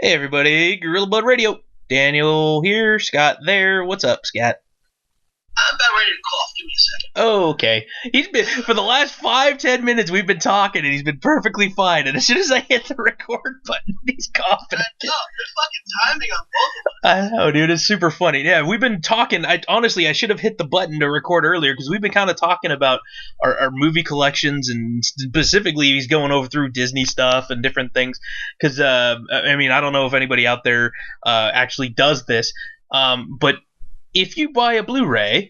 Hey everybody, Gorilla Blood Radio. Daniel here, Scott there. What's up, Scott? I'm about ready to cough. Give me a second. Okay. He's been for the last 5-10 minutes we've been talking and he's been perfectly fine. And as soon as I hit the record button, he's coughing. I know, good fucking timing on both of us. I know, dude. It's super funny. Yeah, we've been talking. I should have hit the button to record earlier because we've been kind of talking about our movie collections, and specifically he's going over through Disney stuff and different things. Because I don't know if anybody out there actually does this, but if you buy a Blu-ray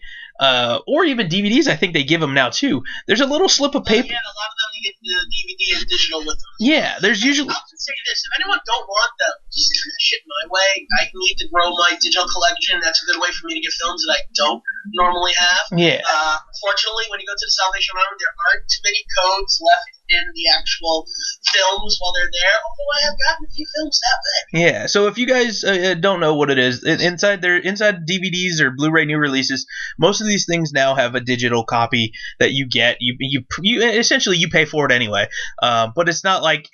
or even DVDs, I think they give them now too. There's a little slip of paper. Yeah, a lot of them you get the DVD and digital with them. Yeah, there's usually. I'll just say this: if anyone don't want them, just send that shit my way. I need to grow my digital collection. That's a good way for me to get films that I don't normally have. Yeah. Fortunately, when you go to the Salvation Army, there aren't too many codes left in the actual films while they're there. Although I have gotten a few films that way. Yeah. So if you guys don't know what it is, inside DVDs or Blu-ray new releases, most of these things now have a digital copy that you get. You essentially you pay for it anyway. But it's not like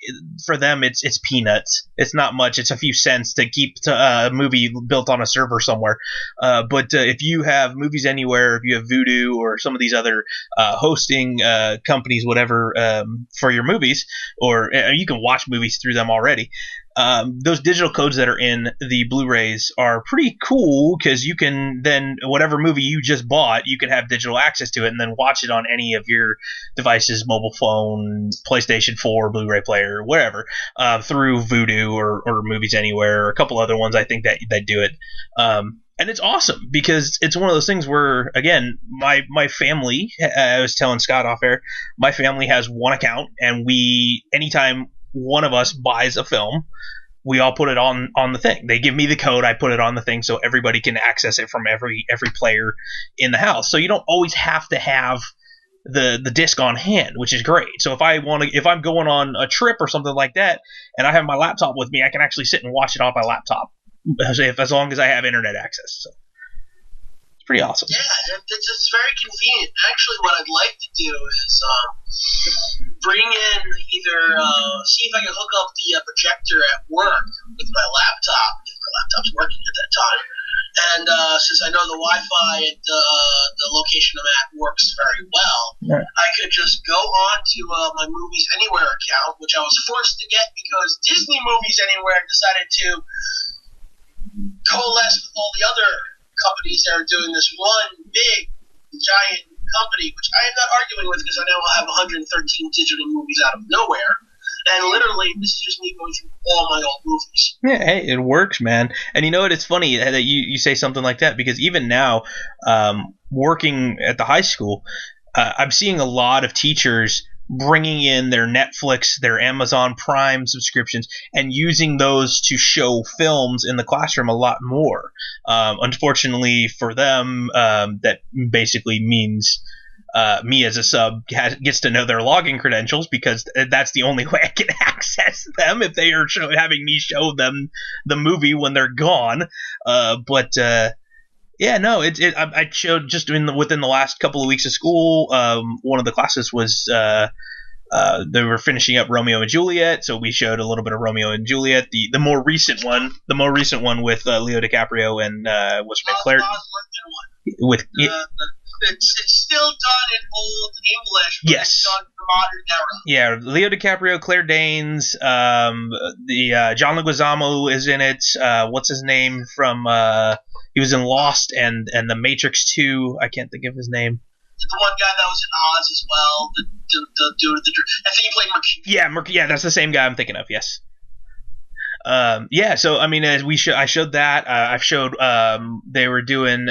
for them it's peanuts. It's not much. It's a few cents to keep a movie built on a server somewhere. But if you have Movies Anywhere, if you have Vudu or some of these other hosting companies, whatever, for your movies, or you can watch movies through them already. Those digital codes that are in the Blu-rays are pretty cool because you can then, whatever movie you just bought, you can have digital access to it and then watch it on any of your devices, mobile phone, PlayStation 4, Blu-ray player, whatever, through Vudu or Movies Anywhere, or a couple other ones I think that do it. And it's awesome because it's one of those things where, again, my family, I was telling Scott off air, my family has one account, and anytime one of us buys a film, we all put it on the thing. They give me the code, I put it on the thing so everybody can access it from every player in the house. So you don't always have to have the disc on hand, which is great. So if I'm going on a trip or something like that and I have my laptop with me, I can actually sit and watch it on my laptop as long as I have internet access. So it's pretty awesome. Yeah, it's very convenient. Actually, what I'd like to do is bring in either see if I can hook up the projector at work with my laptop, if my laptop's working at that time. And since I know the Wi-Fi at the location I'm at works very well, yeah, I could just go on to my Movies Anywhere account, which I was forced to get because Disney Movies Anywhere decided to coalesce with all the other companies that are doing this one big, giant company, which I am not arguing with because I now have 113 digital movies out of nowhere. And literally, this is just me going through all my old movies. Yeah, hey, it works, man. And you know what? It's funny that you say something like that because even now, working at the high school, I'm seeing a lot of teachers bringing in their Netflix, their Amazon Prime subscriptions, and using those to show films in the classroom a lot more. Unfortunately for them, that basically means me as a sub gets to know their login credentials because that's the only way I can access them if they are having me show them the movie when they're gone. Yeah, no, I showed just within the last couple of weeks of school. One of the classes was they were finishing up Romeo and Juliet, so we showed a little bit of Romeo and Juliet, the more recent one with Leo DiCaprio and what's her name, Claire. With it's still done in old English, but yes, it's done in the modern era. Yeah, Leo DiCaprio, Claire Danes, the John Leguizamo is in it. What's his name from? He was in Lost and The Matrix 2. I can't think of his name. The one guy that was in Oz as well. The dude. I think he played Mercury. Yeah, that's the same guy I'm thinking of. Yes. Yeah. So I mean, as I showed that. I've showed. They were doing.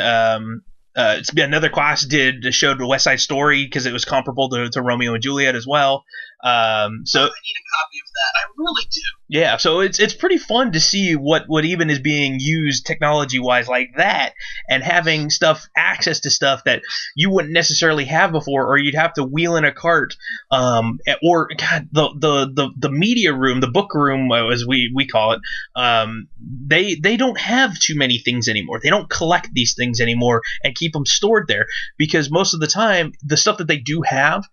It's been another class showed West Side Story because it was comparable to Romeo and Juliet as well. So I need a copy of that. I really do. Yeah, so it's pretty fun to see what even is being used technology-wise like that, and having access to stuff that you wouldn't necessarily have before, or you'd have to wheel in a cart, or God, the media room, the book room as we call it, they don't have too many things anymore. They don't collect these things anymore and keep them stored there because most of the time the stuff that they do have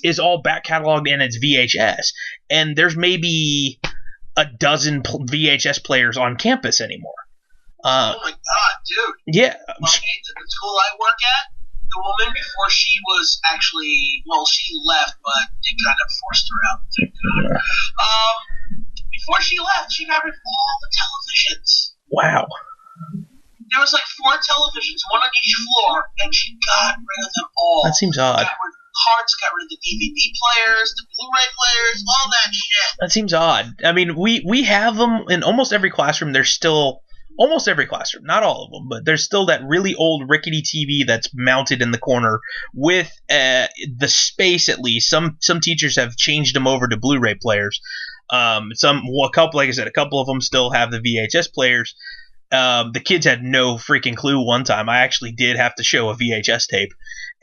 is all back cataloged and it's VHS, and there's maybe a dozen VHS players on campus anymore. Oh my god, dude! Yeah. The school I work at, the woman before she was actually she left, but they kind of forced her out. Thank God. Before she left, she got rid of all the televisions. Wow. There was like 4 televisions, one on each floor, and she got rid of them all. That seems odd. Got rid of the carts, got rid of the DVD players, the Blu-ray players, all that shit. That seems odd. I mean, we have them in almost every classroom. There's still almost every classroom, not all of them, but there's still that really old rickety TV that's mounted in the corner with the space. At least some teachers have changed them over to Blu-ray players. A couple, like I said, a couple of them still have the VHS players. The kids had no freaking clue. One time I actually did have to show a VHS tape,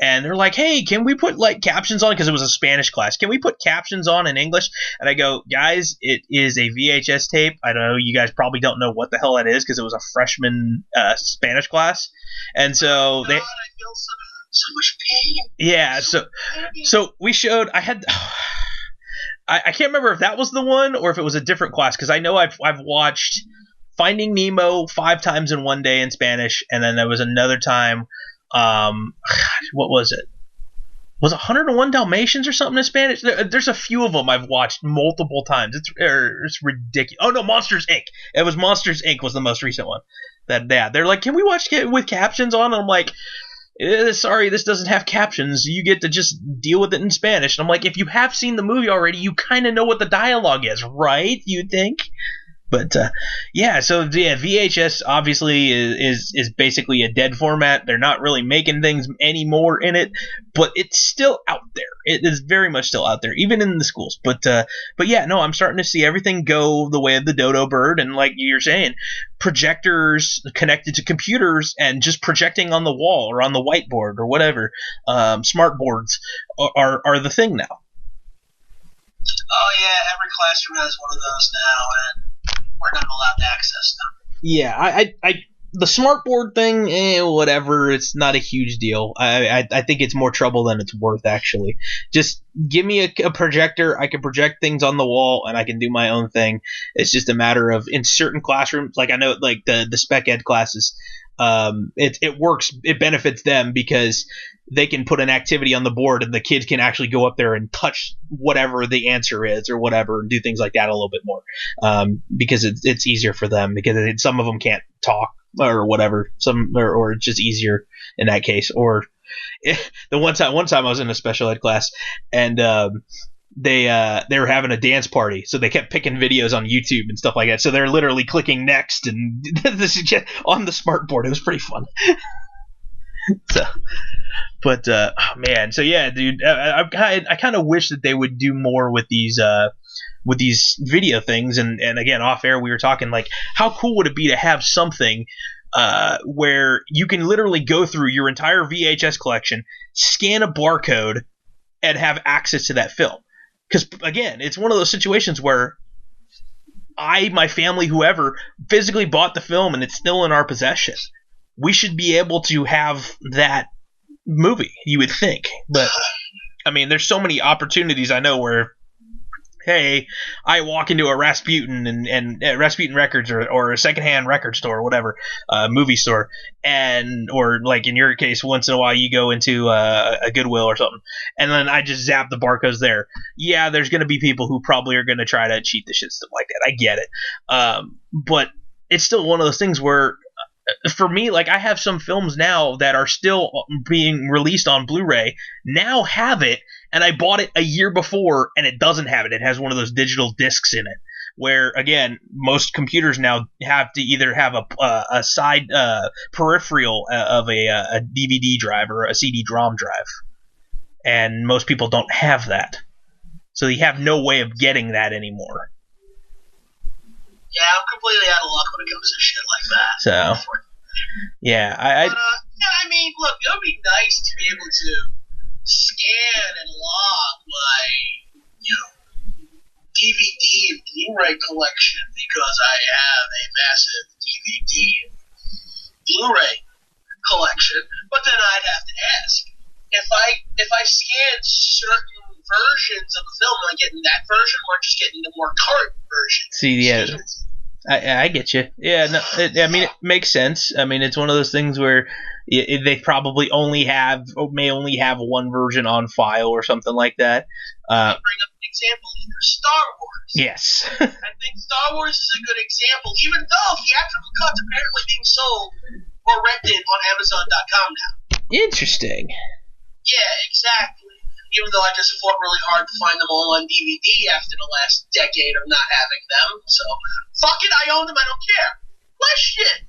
and they're like, hey, can we put like captions on, because it was a Spanish class, can we put captions on in English? And I go, guys, it is a VHS tape. I know you guys probably don't know what the hell that is, because it was a freshman Spanish class, and so they, I feel so much pain. Yeah, so we showed. I can't remember if that was the one or if it was a different class, because I know I've watched Finding Nemo 5 times in one day in Spanish, and then there was another time. What was it? Was it 101 Dalmatians or something in Spanish? There's a few of them I've watched multiple times. It's ridiculous. Oh no, Monsters Inc. It was Monsters Inc. was the most recent one. They're like, can we watch it with captions on? And I'm like, sorry, this doesn't have captions. You get to just deal with it in Spanish. And I'm like, if you have seen the movie already, you kind of know what the dialogue is, right? You think? But VHS obviously is basically a dead format. They're not really making things anymore in it, but it's still out there. It is very much still out there, even in the schools. But yeah, no, I'm starting to see everything go the way of the dodo bird, and like you're saying, projectors connected to computers and just projecting on the wall or on the whiteboard or whatever. Smart boards are the thing now. Oh yeah, every classroom has one of those now, and we're not allowed to access them. Yeah, I the smartboard thing, whatever. It's not a huge deal. I think it's more trouble than it's worth, actually. Just give me a projector. I can project things on the wall, and I can do my own thing. It's just a matter of, in certain classrooms, like I know, like the spec ed classes, it works. It benefits them because they can put an activity on the board, and the kids can actually go up there and touch whatever the answer is or whatever, and do things like that a little bit more, because it's easier for them, because some of them can't talk or whatever, or it's just easier in that case. Or the one time I was in a special ed class, and they were having a dance party, so they kept picking videos on YouTube and stuff like that. So they're literally clicking next and this is just on the smart board. It was pretty fun. But man, so yeah, dude, I kind of wish that they would do more with these video things. And again, off air we were talking, like, how cool would it be to have something where you can literally go through your entire VHS collection, scan a barcode, and have access to that film. Because again, it's one of those situations where my family, whoever, physically bought the film and it's still in our possession. We should be able to have that movie, you would think. But I mean, there's so many opportunities I know where, hey, I walk into a Rasputin and Rasputin Records or a secondhand record store or whatever, movie store, or like in your case, once in a while you go into a Goodwill or something, and then I just zap the barcodes there. Yeah, there's going to be people who probably are going to try to cheat the shit, stuff like that. I get it. But it's still one of those things where, for me, like, I have some films now that are still being released on Blu-ray, now have it, and I bought it a year before, and it doesn't have it. It has one of those digital discs in it, where, again, most computers now have to either have a side peripheral of a DVD drive or a CD-ROM drive, and most people don't have that. So you have no way of getting that anymore. Yeah, I'm completely out of luck when it comes to shit like that. So, yeah, I mean, look, it would be nice to be able to scan and log my, DVD and Blu-ray collection, because I have a massive DVD and Blu-ray collection. But then I'd have to ask, if I scan certain versions of the film. Am I getting that version, or just getting the more current version? See, yeah, I get you. Yeah, no, I mean, it makes sense. I mean, it's one of those things where they probably may only have one version on file or something like that. I bring up an example here, Star Wars. Yes. I think Star Wars is a good example, even though theatrical cuts apparently being sold or rented on Amazon.com now. Interesting. Yeah, exactly. Even though I just fought really hard to find them all on DVD after the last decade of not having them. So, fuck it, I own them, I don't care. Question.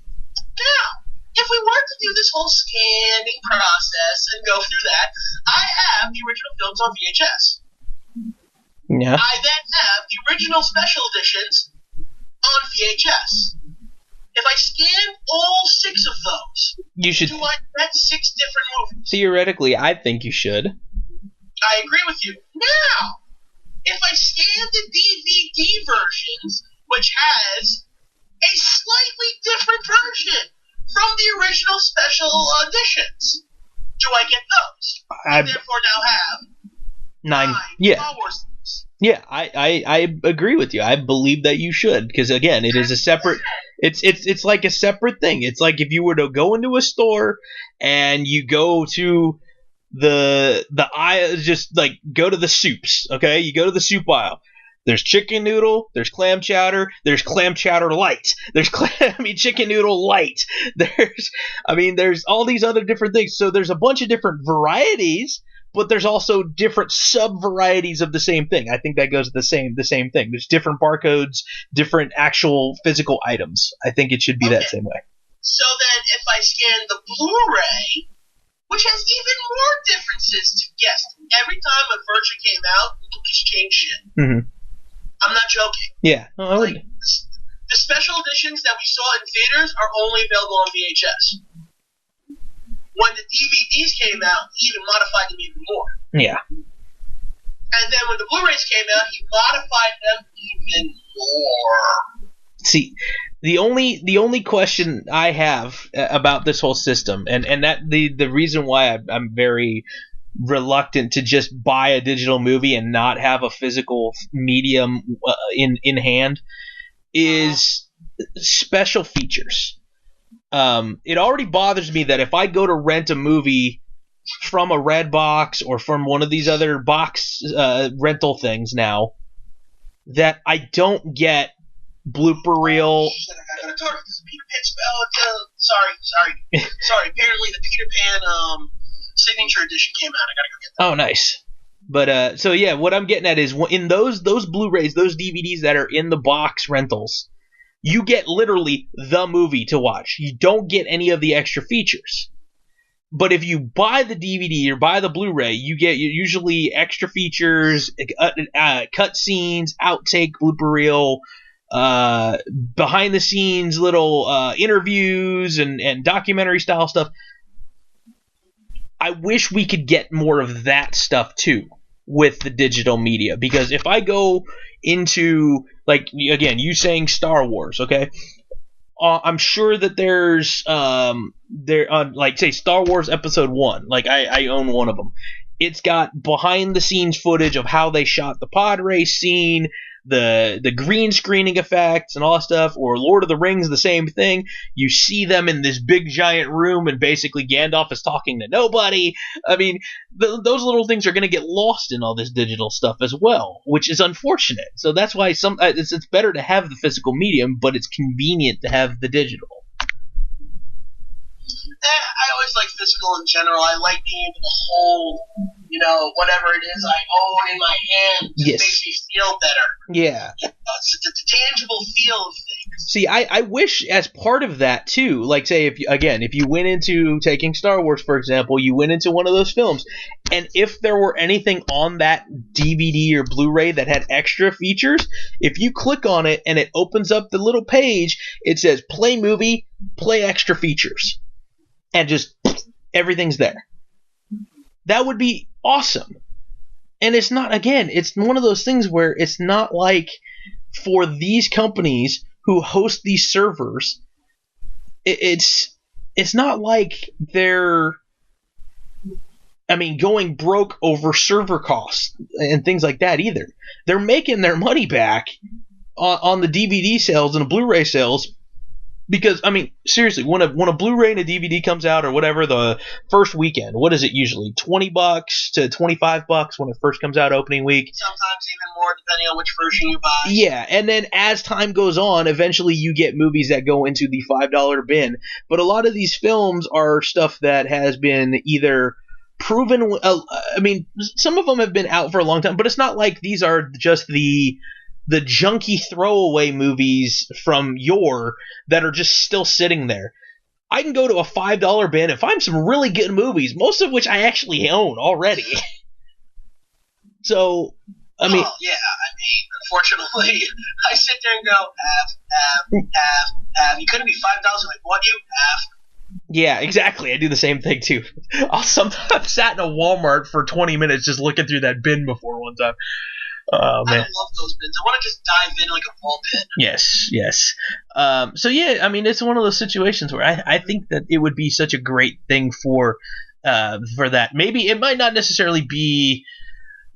Now, if we were to do this whole scanning process and go through that, I have the original films on VHS. Yeah. I then have the original special editions on VHS. If I scan all 6 of those, you should. do I get 6 different movies? Theoretically, I think you should. I agree with you. Now, if I scan the DVD versions, which has a slightly different version from the original special editions, do I get those? I therefore now have 9 Star Wars. Yeah, I agree with you. I believe that you should, because again, it is a separate. It's like a separate thing. It's like if you were to go into a store and you go to the aisle, just like go to the soups. Okay, you go to the soup aisle. There's chicken noodle. There's clam chowder. There's clam chowder light. There's chicken noodle light. There's all these other different things. So there's a bunch of different varieties. But there's also different sub-varieties of the same thing. I think that goes to the same thing. There's different barcodes, different actual physical items. I think it should be that same way. So then if I scan the Blu-ray, which has even more differences to guess, every time a version came out, Lucas changed shit. Mm-hmm. I'm not joking. Yeah. The special editions that we saw in theaters are only available on VHS. When the DVDs came out, he even modified them even more. Yeah. And then when the Blu-rays came out, he modified them even more. See, the only question I have about this whole system, and that the reason why I'm very reluctant to just buy a digital movie and not have a physical medium in hand, is special features. It already bothers me that if I go to rent a movie from a Redbox or from one of these other box rental things now, that I don't get blooper reel. Shit, I gotta talk to this Peter Pan spell. Sorry. Apparently the Peter Pan signature edition came out. I gotta go get that. Oh, nice. But so yeah, what I'm getting at is in those Blu-rays, those DVDs that are in the box rentals, you get literally the movie to watch. You don't get any of the extra features. But if you buy the DVD or buy the Blu-ray, you get usually extra features, cut scenes, outtake, blooper reel, behind the scenes little interviews and documentary style stuff. I wish we could get more of that stuff too with the digital media, because if I go into, like, again, you saying Star Wars, okay? I'm sure that there's like, say, Star Wars Episode 1. Like, I own one of them. It's got behind the scenes footage of how they shot the pod race scene, the green screening effects and all that stuff. Or Lord of the Rings, the same thing. You see them in this big giant room and basically Gandalf is talking to nobody. I mean, those little things are going to get lost in all this digital stuff as well, which is unfortunate. So that's why it's better to have the physical medium, but it's convenient to have the digital. I always like physical in general. I like being able to hold, whatever it is I own in my hand. It just makes me feel better. Yeah. It's the tangible feel of things. See, I wish as part of that too, like, say, if you went into, taking Star Wars for example, you went into one of those films, and if there were anything on that DVD or Blu-ray that had extra features, if you click on it and it opens up the little page, it says play movie, play extra features. And just everything's there. That would be awesome. And it's not, again, it's one of those things where it's not like for these companies who host these servers, it's not like they're I mean, going broke over server costs and things like that either. They're making their money back on the DVD sales and the Blu-ray sales. Because, I mean, seriously, when a Blu-ray and a DVD comes out or whatever the first weekend, what is it usually? $20 to $25 when it first comes out opening week. Sometimes even more depending on which version you buy. Yeah, and then as time goes on, eventually you get movies that go into the $5 bin. But a lot of these films are stuff that has been either proven. I mean, some of them have been out for a long time, but it's not like these are just the junky throwaway movies from yore that are just still sitting there. I can go to a $5 bin and find some really good movies, most of which I actually own already. So, I mean... yeah, I mean, unfortunately, I sit there and go, have. You couldn't be $5 like, what, you have? Yeah, exactly. I do the same thing, too. I've sat in a Walmart for 20 minutes just looking through that bin before one time. Oh, man. I love those bins. I want to just dive in like a ball pit. Yes. So yeah, I mean, it's one of those situations where I think that it would be such a great thing for that. Maybe it might not necessarily be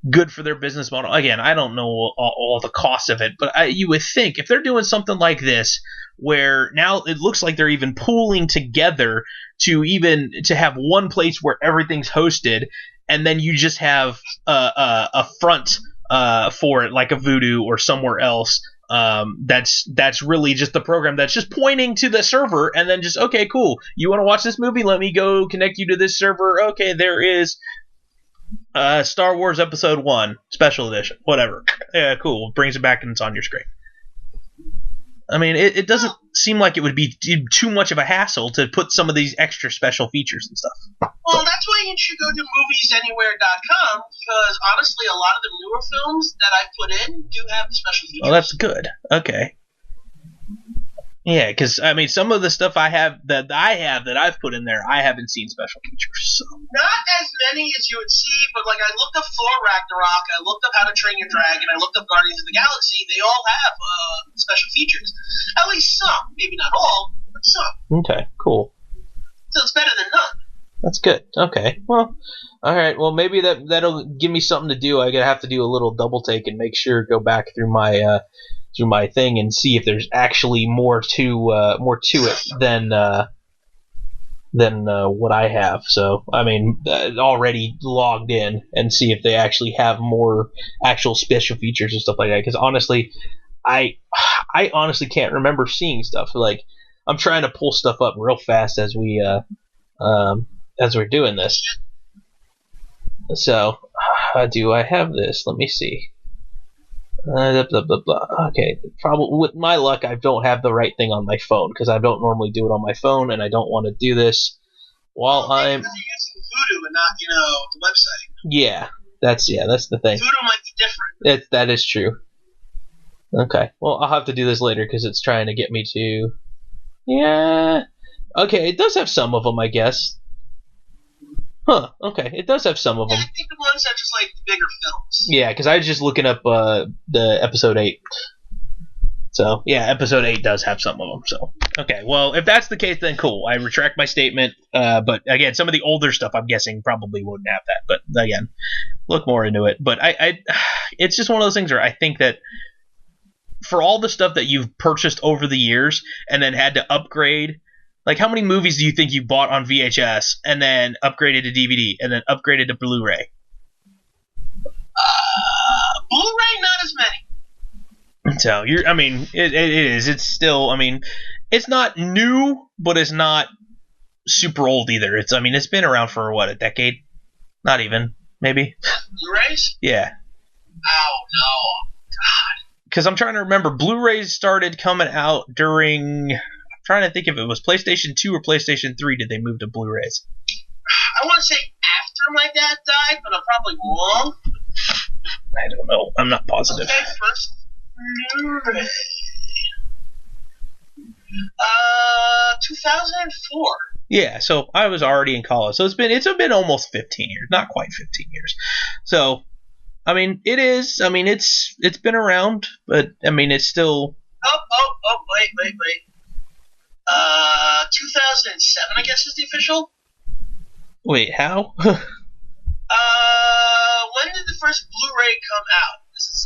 good for their business model. Again, I don't know all the costs of it, but you would think if they're doing something like this, where now it looks like they're even pooling together to have one place where everything's hosted, and then you just have a front for it, like a Vudu or somewhere else. That's really just the program that's just pointing to the server, and then just, okay, cool. You want to watch this movie? Let me go connect you to this server. Okay, there is Star Wars Episode 1 Special Edition. Whatever. Yeah, cool. Brings it back and it's on your screen. I mean, it doesn't seem like it would be too much of a hassle to put some of these extra special features and stuff. Well, that's why you should go to moviesanywhere.com, because honestly, a lot of the newer films that I put in do have the special features. Oh, that's good. Okay. Yeah, because, I mean, some of the stuff that I've put in there, I haven't seen special features. So. Not as many as you would see, but like I looked up Thor Ragnarok, I looked up How to Train Your Dragon, I looked up Guardians of the Galaxy. They all have special features. At least some. Maybe not all, but some. Okay, cool. So it's better than none. That's good. Okay. Well, all right. Well, maybe that'll give me something to do. I gotta have to do a little double take and make sure go back through my thing and see if there's actually more to it than what I have. So, I mean, already logged in and see if they actually have more actual special features and stuff like that. Because honestly, I honestly can't remember seeing stuff. Like, I'm trying to pull stuff up real fast as we're doing this. So, do I have this? Let me see. Blah, blah, blah, blah. Okay, probably with my luck, I don't have the right thing on my phone because I don't normally do it on my phone, and I don't want to do this while I'm. Because you're using Vudu and not, the website. Yeah, that's the thing. Vudu might be different. That is true. Okay, well, I'll have to do this later because it's trying to get me to. Yeah. Okay, it does have some of them, I guess. Huh, okay, it does have some of them. I think the ones that are just like the bigger films. Yeah, because I was just looking up the episode 8. So, yeah, episode 8 does have some of them. So, okay, well, if that's the case, then cool. I retract my statement. But, again, some of the older stuff, I'm guessing, probably wouldn't have that. But, again, look more into it. But it's just one of those things where I think that for all the stuff that you've purchased over the years and then had to upgrade. Like, how many movies do you think you bought on VHS and then upgraded to DVD and then upgraded to Blu-ray? Blu-ray, not as many. So, it is. It's still, it's not new, but it's not super old either. It's been around for, what, a decade? Not even, maybe? Blu-rays? Yeah. Oh, no. God. Because I'm trying to remember, Blu-rays started coming out during... trying to think if it was PlayStation 2 or PlayStation 3 did they move to Blu-rays. I want to say after my dad died, but I'm probably wrong. I don't know. I'm not positive. Okay, first Blu-ray. 2004. Yeah, so I was already in college. So it's been almost 15 years. Not quite 15 years. So, it is. It's been around, but, it's still... Oh, wait. 2007, I guess, is the official. Wait, how? first Blu-ray come out? This is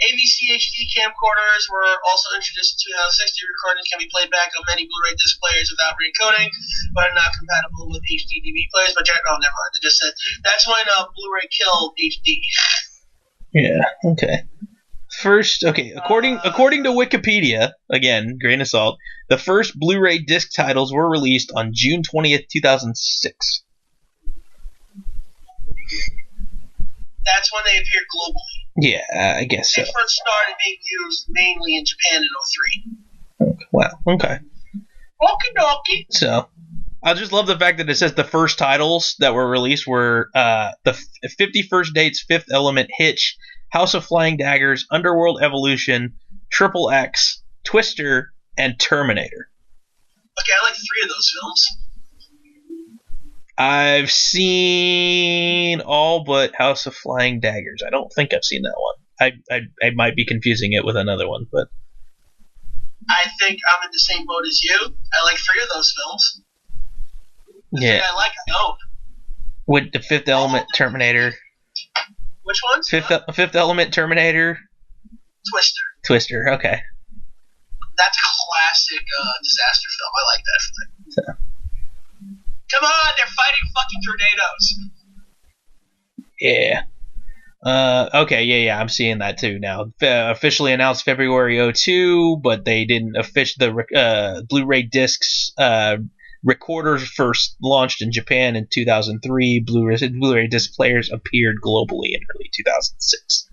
AVC HD camcorders were also introduced in 2060. Recordings can be played back on many Blu-ray disc players without re-encoding, but are not compatible with HD DVD players. But oh, never mind. They just said that's when Blu-ray killed HD. Yeah. Okay. First, according to Wikipedia, again, grain of salt, the first Blu-ray disc titles were released on June 20th, 2006. That's when they appeared globally. Yeah, I guess so. They first started being used mainly in Japan in 2003. Wow, okay. Okie dokie. So, I just love the fact that it says the first titles that were released were the 51st Dates, Fifth Element, Hitch, House of Flying Daggers, Underworld Evolution, Triple X, Twister, and Terminator. Okay, I like 3 of those films. I've seen all but House of Flying Daggers. I don't think I've seen that one. I might be confusing it with another one, but I think I'm in the same boat as you. I like 3 of those films. Yeah. I like Hope. With the Fifth Element, Terminator. Which ones? Fifth Element, Terminator. Twister. Okay. That's a classic disaster film. I like that film. So. Come on, they're fighting fucking tornadoes. Yeah. Okay, yeah, I'm seeing that too now. Officially announced February 2002, but they didn't the Blu-ray discs recorders first launched in Japan in 2003. Blu-ray disc players appeared globally in early 2006.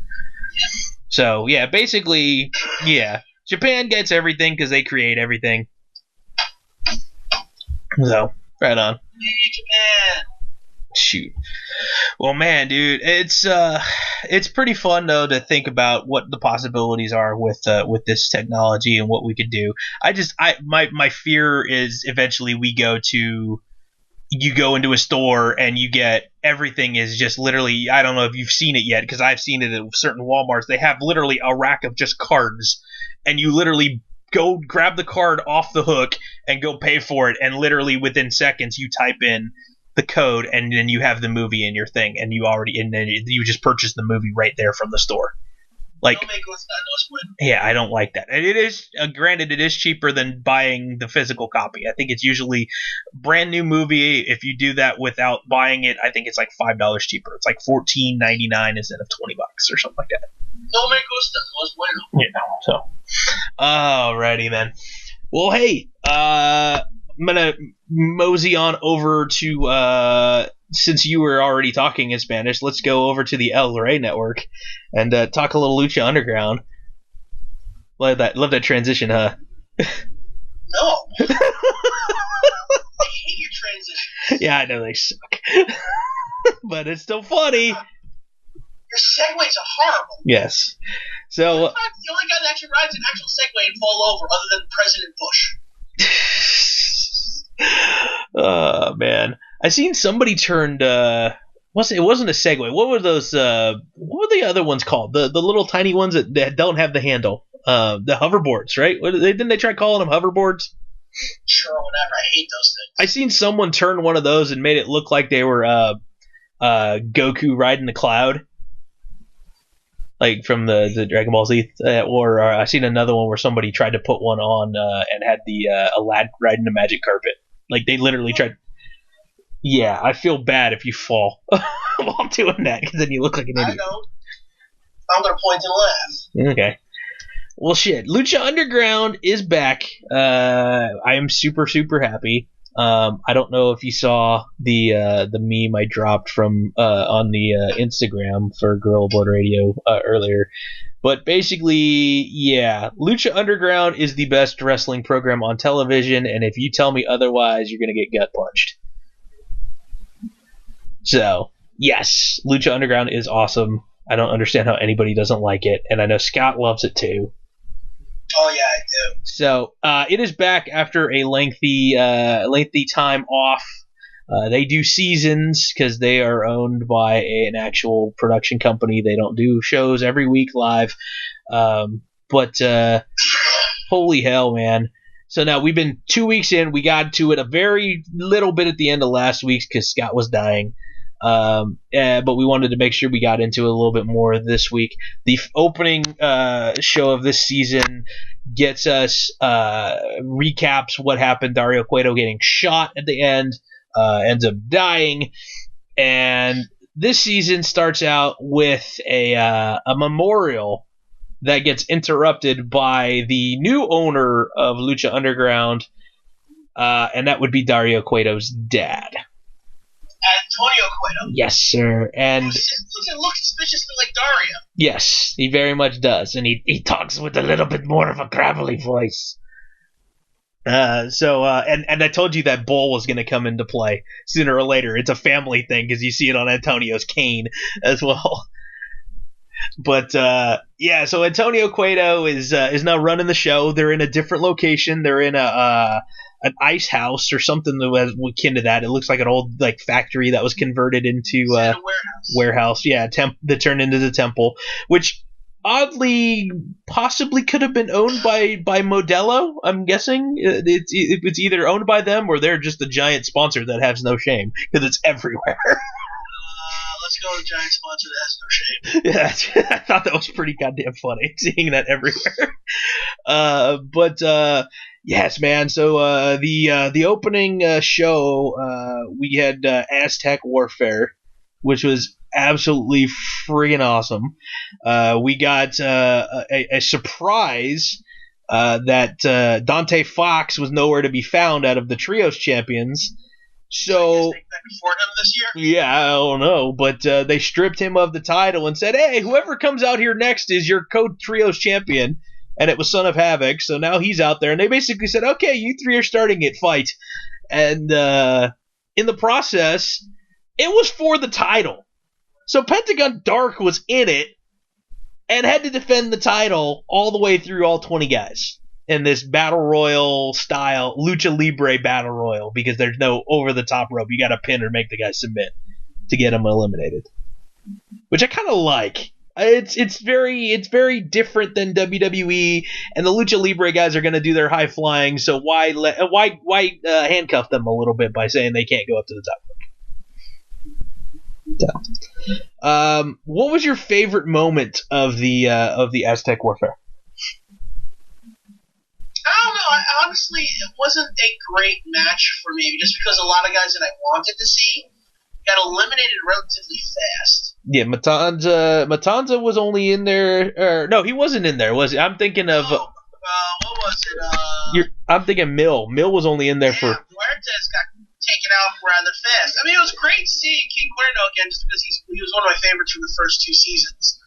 Yeah. So, yeah, basically, yeah, Japan gets everything because they create everything. So, right on. Japan. Shoot. Well, man, dude, it's pretty fun though to think about what the possibilities are with this technology and what we could do. My fear is eventually you go into a store and you get everything is just literally, I don't know if you've seen it yet because I've seen it at certain Walmarts. They have literally a rack of just cards, and you literally go grab the card off the hook and go pay for it, and literally within seconds you type in the code and then you have the movie in your thing, and then you just purchase the movie right there from the store. Like, yeah, I don't like that. And it is granted, it is cheaper than buying the physical copy. I think it's usually brand new movie. If you do that without buying it, I think it's like $5 cheaper. It's like $14.99 instead of $20 or something like that. No me gusta, no es bueno. Yeah. So, alrighty then. Well, hey, I'm gonna mosey on over to since you were already talking in Spanish, let's go over to the El Rey Network and talk a little Lucha Underground. Love that transition, huh? No. I hate your transitions. Yeah, I know they suck, but it's still funny. Your segues are horrible. Yes. So the only guy that actually rides an actual Segway and fall over, other than President Bush. Oh man, I seen somebody turned. It wasn't a Segway. What were those? What were the other ones called? The little tiny ones that don't have the handle. The hoverboards, right? Didn't they try calling them hoverboards? Sure, whatever. I hate those things. I seen someone turn one of those and made it look like they were Goku riding the cloud. Like from the Dragon Ball Z, or I seen another one where somebody tried to put one on and had the Aladdin riding the magic carpet. Like they literally tried. Yeah, I feel bad if you fall while doing that because then you look like an idiot. I know. I'm gonna point and laugh. Okay. Well, shit. Lucha Underground is back. I am super super happy. I don't know if you saw the meme I dropped from on the Instagram for Gorilla Blood Radio earlier, but basically, yeah, Lucha Underground is the best wrestling program on television, and if you tell me otherwise, you're gonna get gut punched. So, yes, Lucha Underground is awesome. I don't understand how anybody doesn't like it, and I know Scott loves it too. Oh yeah, I do. So it is back after a lengthy time off. They do seasons because they are owned by an actual production company. They don't do shows every week live. But holy hell, man. So now we've been 2 weeks in. We got to it a very little bit at the end of last week's because Scott was dying. But we wanted to make sure we got into it a little bit more this week. The opening show of this season gets us recaps what happened. Dario Cueto getting shot at the end, ends up dying, and this season starts out with a memorial that gets interrupted by the new owner of Lucha Underground, and that would be Dario Cueto's dad. Antonio Cueto. Yes, sir. And it looks suspiciously like Dario. Yes, he very much does, and he talks with a little bit more of a gravelly voice. And I told you that bull was going to come into play sooner or later. It's a family thing because you see it on Antonio's cane as well. But so Antonio Cueto is now running the show. They're in a different location. They're in an ice house or something akin to that. It looks like an old factory that was converted into a warehouse. Yeah, that turned into the temple, which oddly possibly could have been owned by Modelo. I'm guessing it's either owned by them or they're just a giant sponsor that has no shame because it's everywhere. Let's go with a giant sponsor that has no shame. Yeah, I thought that was pretty goddamn funny, seeing that everywhere. Yes, man. So the opening show, we had Aztec Warfare, which was absolutely friggin' awesome. We got a surprise that Dante Fox was nowhere to be found out of the Trios champions. So before him this year? Yeah, I don't know, but they stripped him of the title and said, "Hey, whoever comes out here next is your co-Trios champion." And it was Son of Havoc, so now he's out there. And they basically said, "Okay, you three are starting it, fight." And in the process, it was for the title. So Pentagon Dark was in it and had to defend the title all the way through all 20 guys in this Battle Royal style, Lucha Libre Battle Royal, because there's no over-the-top rope. You got to pin or make the guy submit to get him eliminated, which I kind of like. It's very different than WWE, and the Lucha Libre guys are going to do their high flying. So why handcuff them a little bit by saying they can't go up to the top? So, what was your favorite moment of the Aztec Warfare? I don't know. Honestly, it wasn't a great match for me, just because a lot of guys that I wanted to see got eliminated relatively fast. Yeah, Matanza was only in there. No, he wasn't in there, was he? I'm thinking of. What was it? I'm thinking Mill. Mill was only in there for. Huertas got taken out rather fast. I mean, it was great seeing King Cuerno again, just because he was one of my favorites from the first two seasons.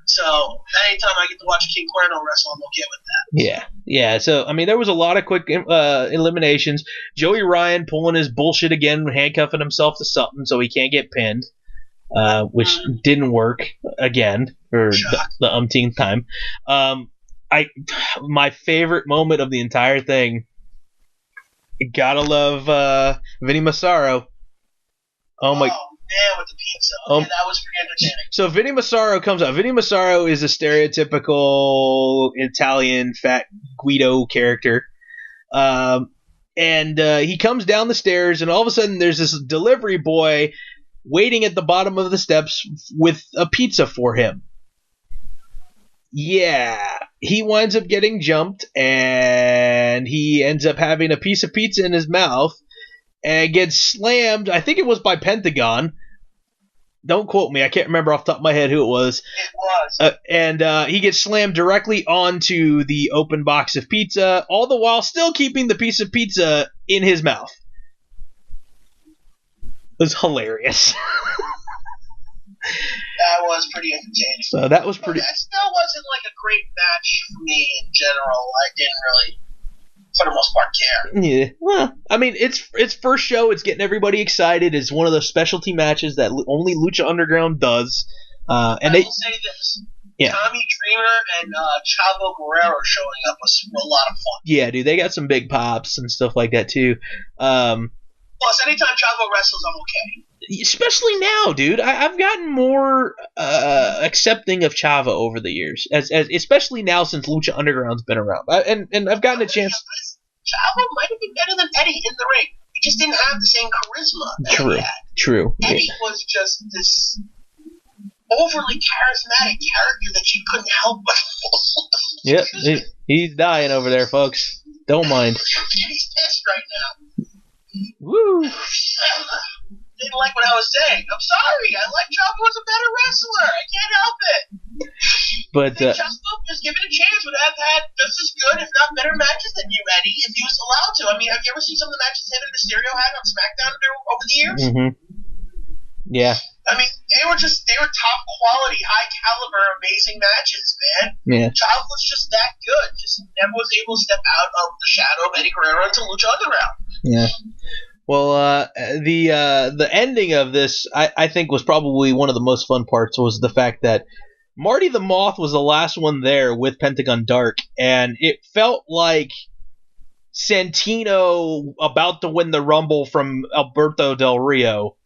So anytime I get to watch King Cuerno wrestle, I'm okay with that. Yeah. So I mean, there was a lot of quick eliminations. Joey Ryan pulling his bullshit again, handcuffing himself to something so he can't get pinned, which didn't work again for the umpteenth time. My favorite moment of the entire thing. Gotta love Vinny Massaro. Oh my. Man, with the pizza. Okay, that was pretty entertaining. So Vinny Massaro comes out. Vinny Massaro is a stereotypical Italian fat Guido character. And he comes down the stairs, and all of a sudden there's this delivery boy waiting at the bottom of the steps with a pizza for him. Yeah. He winds up getting jumped, and he ends up having a piece of pizza in his mouth and gets slammed. I think it was by Pentagon. Don't quote me. I can't remember off the top of my head who it was. It was. And he gets slammed directly onto the open box of pizza, all the while still keeping the piece of pizza in his mouth. It was hilarious. That was pretty entertaining. So that was pretty. That still wasn't like a great match for me in general. I didn't really, for the most part, care. Yeah. Well, I mean, it's first show. It's getting everybody excited. It's one of those specialty matches that only Lucha Underground does. And I will say this. Yeah. Tommy Dreamer and Chavo Guerrero showing up was a lot of fun. Yeah, dude, they got some big pops and stuff like that too. Plus, anytime Chavo wrestles, I'm okay. Especially now, dude. I've gotten more accepting of Chavo over the years, as especially now since Lucha Underground's been around. And I've gotten a chance. Chavo might have been better than Eddie in the ring. just didn't have the same charisma that True. he had. True. Eddie was just this overly charismatic character that you couldn't help but Yep, he's dying over there, folks. Don't mind. Eddie's pissed right now. Woo! Didn't like what I was saying. I'm sorry. I like Ciampa was a better wrestler. I can't help it. But I think Ciampa, just give it a chance, would have had just as good, if not better, matches than you, Eddie, if he was allowed to. I mean, have you ever seen some of the matches him and Mysterio had on SmackDown over the years? Mm-hmm. Yeah. I mean, they were top quality, high caliber, amazing matches, man. Yeah. Ciampa was just that good. Just never was able to step out of the shadow of Eddie Guerrero into Lucha Underground. Yeah. Well, the ending of this, I think, was probably one of the most fun parts, was the fact that Marty the Moth was the last one there with Pentagon Dark, and it felt like Santino about to win the Rumble from Alberto Del Rio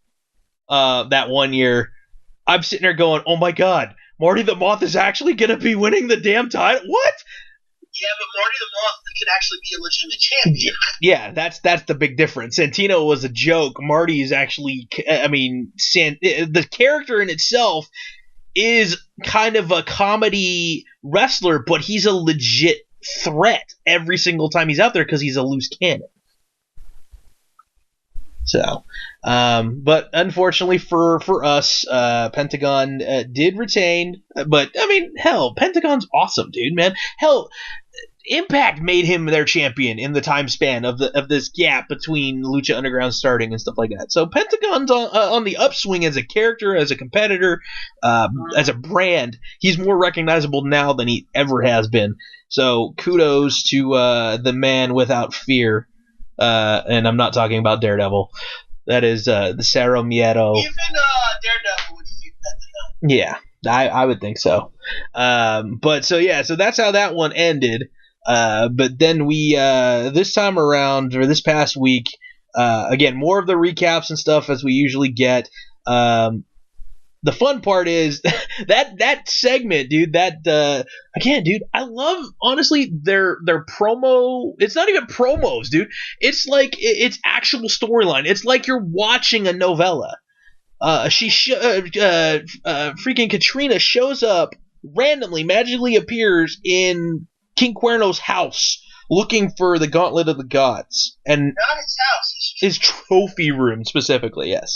that one year. I'm sitting there going, oh my god, Marty the Moth is actually going to be winning the damn title? What? Yeah, but Marty the Moth could actually be a legitimate champion. Yeah, that's the big difference. Santino was a joke. Marty is actually, I mean, the character in itself is kind of a comedy wrestler, but he's a legit threat every single time he's out there because he's a loose cannon. So, but unfortunately for us, Pentagon did retain. But I mean, hell, Pentagon's awesome, dude, man. Hell, Impact made him their champion in the time span of this gap between Lucha Underground starting and stuff like that. So Pentagon's on the upswing as a character, as a competitor, as a brand. He's more recognizable now than he ever has been. So kudos to the man without fear. And I'm not talking about Daredevil. That is the Cero Miedo. Even Daredevil would fear Pentagon. Yeah, I would think so. But so that's how that one ended. But then we this time around, or this past week, again, more of the recaps and stuff as we usually get. The fun part is that segment, dude. Again, dude, I love, honestly, their promo. It's not even promos, dude. It's like it's actual storyline. It's like you're watching a novella. Freaking Katrina shows up randomly, magically appears in King Cuerno's house looking for the Gauntlet of the Gods. And not his house, his trophy room specifically, yes.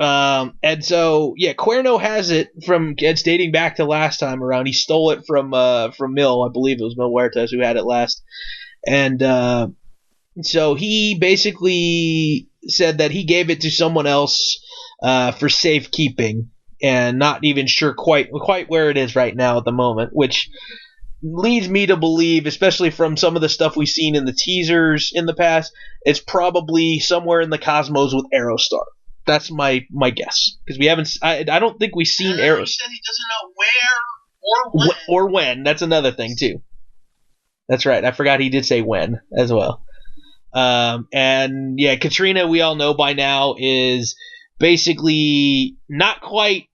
And so, yeah, Cuerno has it it's dating back to last time around. He stole it from Mil, I believe it was Mil Huertas who had it last. And so he basically said that he gave it to someone else for safekeeping, and not even sure quite where it is right now at the moment, which leads me to believe, especially from some of the stuff we've seen in the teasers in the past, it's probably somewhere in the cosmos with Aerostar. That's my guess, because we haven't. I don't think we've seen Aerostar. He said he doesn't know where or when. Or when. That's another thing too. That's right. I forgot he did say when as well. And yeah, Katrina, we all know by now, is basically not quite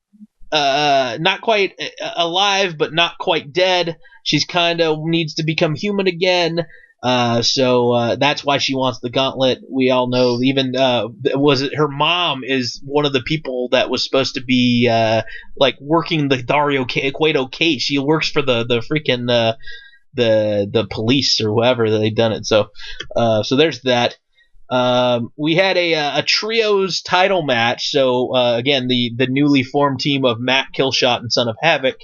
alive, but not quite dead. She's kind of needs to become human again. So that's why she wants the gauntlet. We all know, even her mom is one of the people that was supposed to be like working the Dario Cueto case. She works for the freaking the police or whoever they've done it. So there's that. We had a trios title match. So again, the newly formed team of Matt, Killshot, and Son of Havoc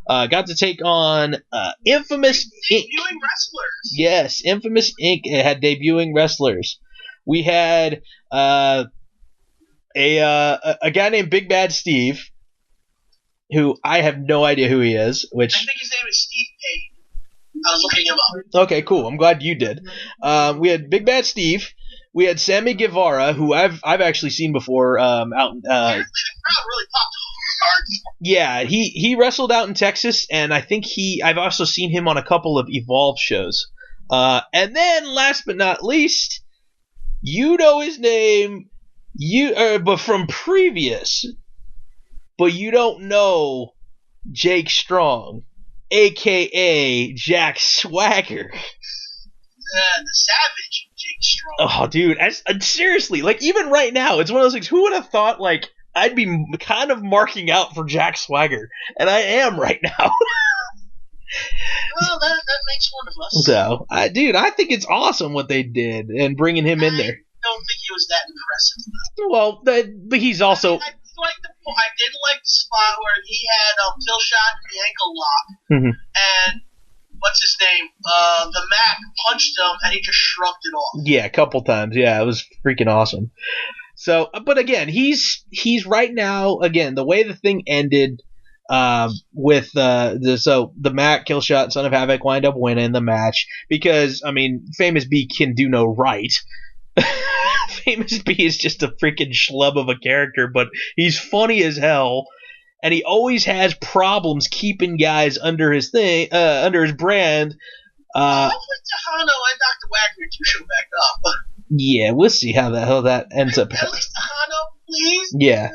got to take on Infamous Inc. Debuting wrestlers. Yes, Infamous Inc. had debuting wrestlers. We had a guy named Big Bad Steve, who I have no idea who he is. Which I think his name is Steve Payne. I was looking him up. Okay, cool. I'm glad you did. We had Big Bad Steve. We had Sammy Guevara, who I've actually seen before. Apparently the crowd really popped hard. Yeah, he wrestled out in Texas, and I think I've also seen him on a couple of Evolve shows. And then, last but not least, you know his name, but from previous, but you don't know Jake Strong, a.k.a. Jack Swagger. the Savage Jake Strong. Oh, dude, seriously, like even right now, it's one of those things. Who would have thought like I'd be kind of marking out for Jack Swagger, and I am right now. Well, that makes one of us. So, I think it's awesome what they did and bringing him in there. I don't think he was that impressive. Well, but he's also. I did like the spot where he had Killshot and the ankle lock, and what's his name? The Mac punched him, and he just shrugged it off. Yeah, a couple times. Yeah, it was freaking awesome. So, but again, he's right now. Again, the way the thing ended. With the Mac, Killshot, Son of Havoc wind up winning the match because Famous B can do no right. Famous B is just a freaking schlub of a character, but he's funny as hell, and he always has problems keeping guys under his under his brand. Hopefully Tejano and Dr. Wagner do show back up. Yeah, we'll see how the hell that ends up. At least Tejano, please. Yeah.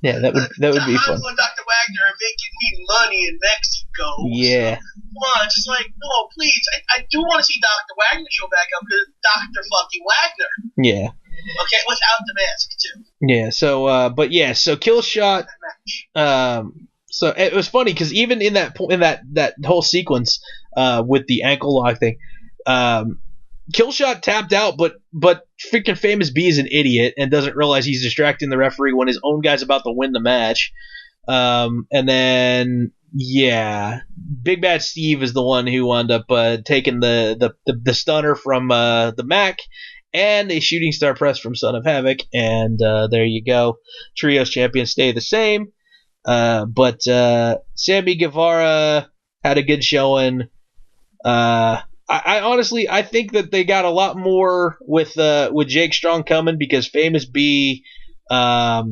Yeah, that would be fun. And Dr. Wagner are making me money in Mexico. Yeah. So, come on, just like, no, please. I do want to see Dr. Wagner show back up because Dr. fucking Wagner. Yeah. Okay, without the mask too. Yeah. So, so Killshot. So it was funny because even in that whole sequence, with the ankle lock thing, Killshot tapped out, but freaking Famous B is an idiot and doesn't realize he's distracting the referee when his own guy's about to win the match. And then Big Bad Steve is the one who wound up taking the stunner from the Mac and a shooting star press from Son of Havoc, and there you go. Trios champions stay the same, but Sammy Guevara had a good showing. I honestly think that they got a lot more with Jake Strong coming because Famous B, after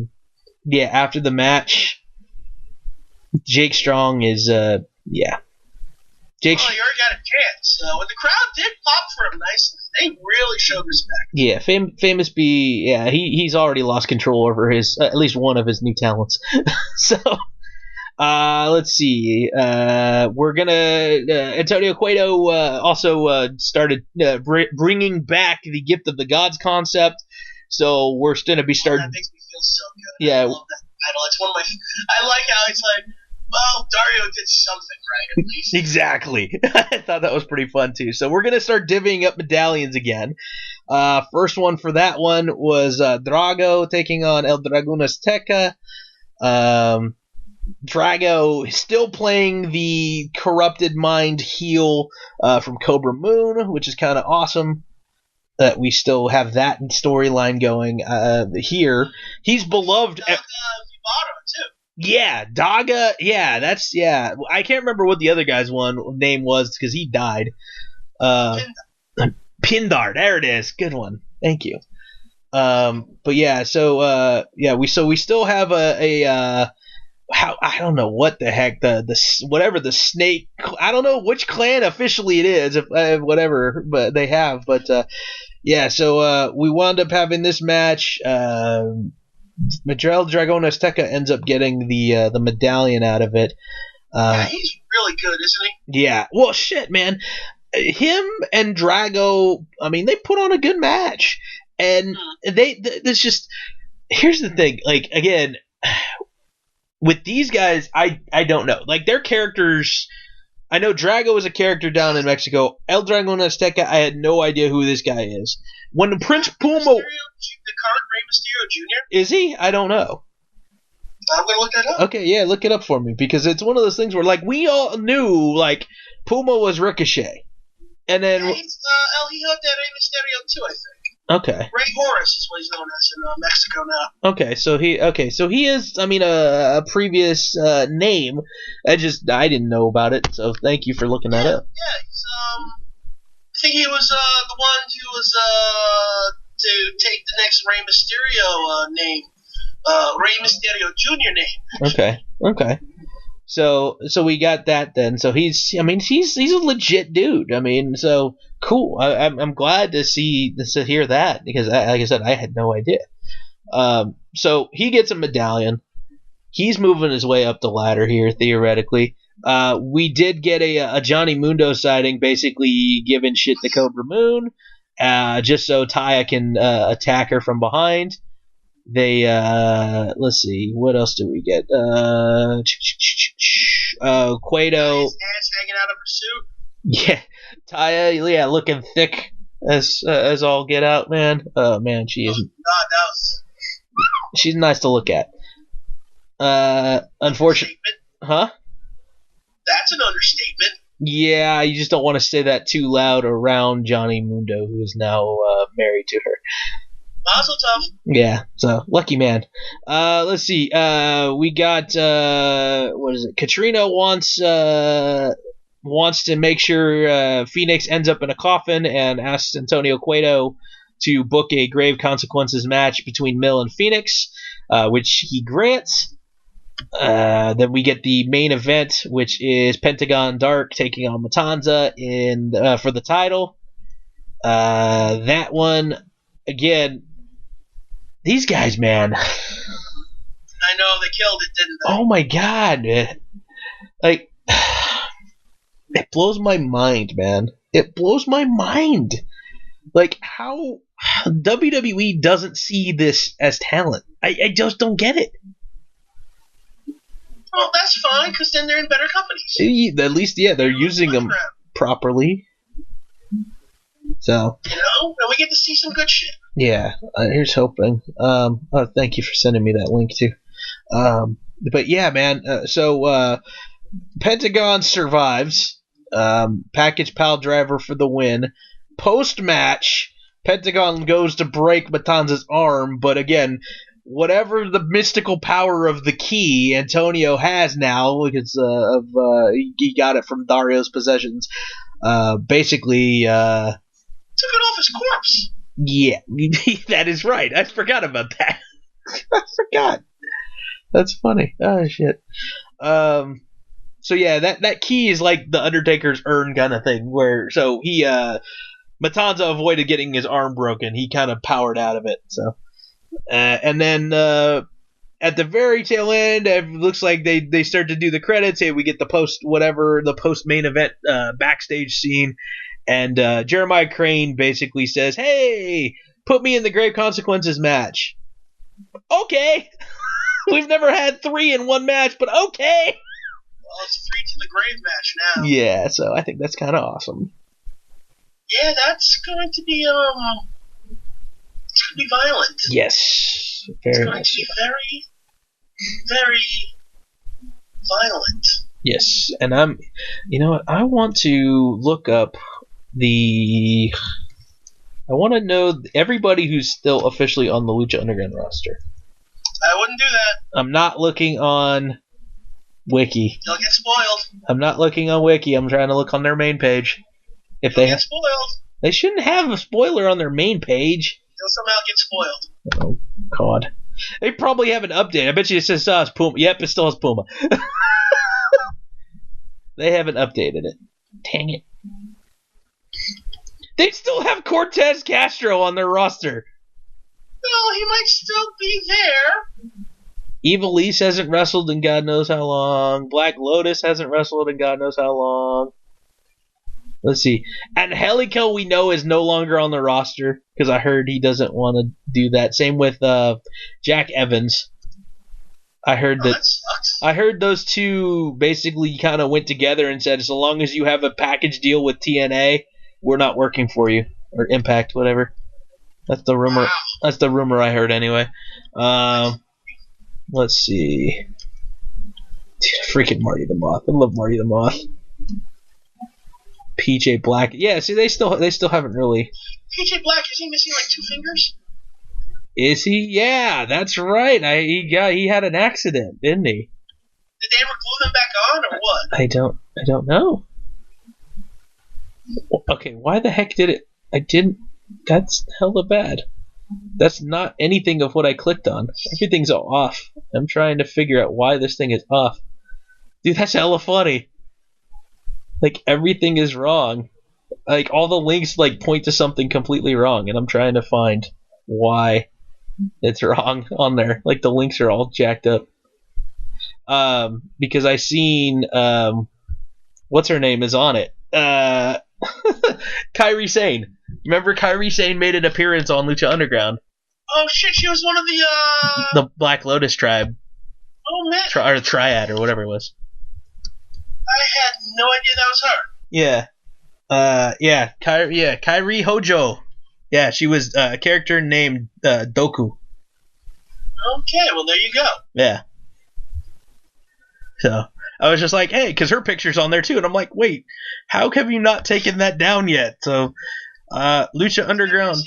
the match, Jake Strong is Jake. You already got a chance. When the crowd did pop for him nicely, they really showed respect. Yeah, Famous B. Yeah, he's already lost control over his at least one of his new talents. So. Let's see. We're gonna Antonio Cueto also started bringing back the Gift of the Gods concept. So we're going to be starting. That makes me feel so good. Yeah. I love that title. It's one of my. I like how it's like, well, Dario did something right at least. Exactly. I thought that was pretty fun too. So we're gonna start divvying up medallions again. First one for that one was Drago taking on El Dragón Azteca. Drago still playing the corrupted mind heel from Cobra Moon, which is kind of awesome that we still have that storyline going here. He's beloved. Daga Vivaro, too. Yeah, Daga. Yeah, I can't remember what the other guy's name was because he died. Pindar. There it is. Good one. Thank you. But yeah, so we still have a I don't know what the heck the whatever the snake, I don't know which clan officially it is, if whatever, but they have, but so we wound up having this match. Madrel Dragón Azteca ends up getting the medallion out of it. He's really good, isn't he? Yeah, well, shit, man, him and Drago, they put on a good match, and there's just, here's the thing, like, again, with these guys, I don't know. Like, their characters, I know Drago is a character down in Mexico. El Dragón Azteca, I had no idea who this guy is. When Prince Puma... the current Rey Mysterio Jr.? Is he? I don't know. I'm going to look that up. Okay, yeah, look it up for me. Because it's one of those things where, like, we all knew, like, Puma was Ricochet. And then... Yeah, he hooked at Rey Mysterio too, I think. Okay. Ray Horace is what he's known as in Mexico now. Okay, so he is, a previous name. I didn't know about it, so thank you for looking that up. Yeah, he's I think he was the one who was to take the next Rey Mysterio name, Rey Mysterio Jr. name. Actually. Okay. So we got that then. So he's a legit dude. So cool. I'm glad to hear that because like I said, I had no idea. So he gets a medallion. He's moving his way up the ladder here theoretically. We did get a Johnny Mundo sighting, basically giving shit to Cobra Moon, just so Taya can attack her from behind. They let's see, what else do we get? Cueto. Ass hanging out of her suit. Yeah, Taya, looking thick as all get out, man. Oh man, she is. God, she's nice to look at. Unfortunately, huh? That's an understatement. Yeah, you just don't want to say that too loud around Johnny Mundo, who is now married to her. Mazel tov. Yeah, so lucky man. Let's see. We got what is it? Katrina wants to make sure Phoenix ends up in a coffin and asks Antonio Cueto to book a Grave Consequences match between Mill and Phoenix, which he grants. Then we get the main event, which is Pentagon Dark taking on Matanza for the title. That one, again, these guys, man. I know, they killed it, didn't they? Oh my god, man. Like, it blows my mind, man. It blows my mind. Like, how WWE doesn't see this as talent. I just don't get it. Well, that's fine, because then they're in better companies. At least, yeah, they're using them properly. So, and we get to see some good shit. Yeah, here's hoping. Thank you for sending me that link too. But yeah, man. So Pentagon survives. Package pile driver for the win. Post match, Pentagon goes to break Matanza's arm, but again, whatever the mystical power of the key Antonio has now, because he got it from Dario's possessions, basically took it off his corpse. Yeah, that is right. I forgot about that. I forgot. That's funny. Oh shit. So yeah, that key is like the Undertaker's urn kind of thing, where so he Matanza avoided getting his arm broken. He kind of powered out of it. So, and then at the very tail end, it looks like they start to do the credits. Hey, we get the post main event backstage scene. And Jeremiah Crane basically says, hey, put me in the Grave Consequences match. Okay. We've never had 3 in one match, but okay. Well, it's 3 to the grave match now. Yeah, so I think that's kind of awesome. Yeah, that's going to be it's going to be violent. Yes. It's going to be very, very violent. Yes, and I want to look up I want to know everybody who's still officially on the Lucha Underground roster. I wouldn't do that. I'm not looking on Wiki. You'll get spoiled. I'm not looking on Wiki. I'm trying to look on their main page. You'll get spoiled. They shouldn't have a spoiler on their main page. You'll somehow get spoiled. Oh, God. They probably have an update. I bet you it says it's Puma. Yep, it still has Puma. They haven't updated it. Dang it. They still have Cortez Castro on their roster. Well, he might still be there. Evil East hasn't wrestled in God knows how long. Black Lotus hasn't wrestled in God knows how long. Let's see. Angelico, we know, is no longer on the roster because I heard he doesn't want to do that. Same with Jack Evans. I heard that sucks. I heard those two basically kind of went together and said, so long as you have a package deal with TNA, we're not working for you, or Impact, whatever. That's the rumor. Wow. That's the rumor I heard anyway. Let's see. Freaking Marty the Moth. I love Marty the Moth. PJ Black. Yeah, see, they still haven't really. PJ Black, is he missing like 2 fingers? Is he? Yeah, that's right. He had an accident, didn't he? Did they ever glue them back on, or what? I don't know. Okay, why the heck did it? I didn't. That's hella bad. That's not anything of what I clicked on. Everything's off. I'm trying to figure out why this thing is off. Dude, that's hella funny. Like, everything is wrong. Like, all the links, like, point to something completely wrong, and I'm trying to find why it's wrong on there. Like, the links are all jacked up. because I seen what's her name is on it. Kairi Sane. Remember Kairi Sane made an appearance on Lucha Underground. Oh shit, she was one of the Black Lotus tribe. Oh man. Or Triad or whatever it was. I had no idea that was her. Yeah. Kairi Hojo. Yeah, she was a character named Doku. Okay, well there you go. Yeah. So I was just like, hey, because her picture's on there too, and I'm like, wait, how have you not taken that down yet? So, Lucha Underground,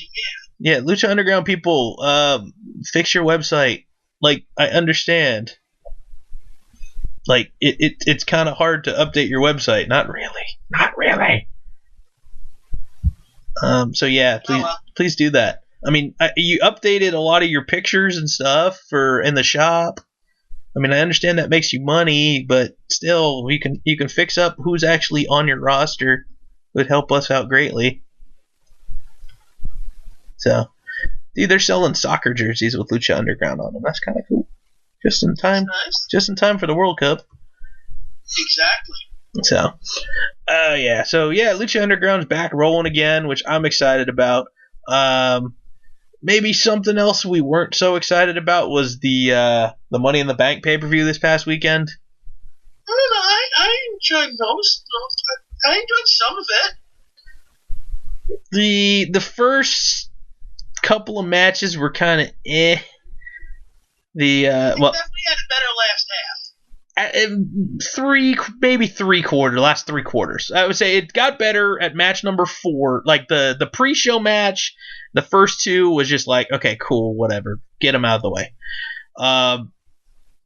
Lucha Underground people, fix your website. Like, I understand. Like, it's kind of hard to update your website. Not really. So yeah, please do that. I mean, you updated a lot of your pictures and stuff in the shop. I mean, I understand that makes you money, but still, you can fix up who's actually on your roster. It would help us out greatly. So, dude, they're selling soccer jerseys with Lucha Underground on them. That's kind of cool. Just in time. Nice. Just in time for the World Cup. Exactly. So, yeah. So yeah, Lucha Underground's back rolling again, which I'm excited about. Maybe something else we weren't so excited about was the Money in the Bank pay-per-view this past weekend. I don't know. I enjoyed most. I enjoyed some of it. The first couple of matches were kind of eh. They definitely had a better last half. Last 3 quarters. I would say it got better at match number 4. Like the pre-show match, the first 2 was just like, okay, cool, whatever, get them out of the way.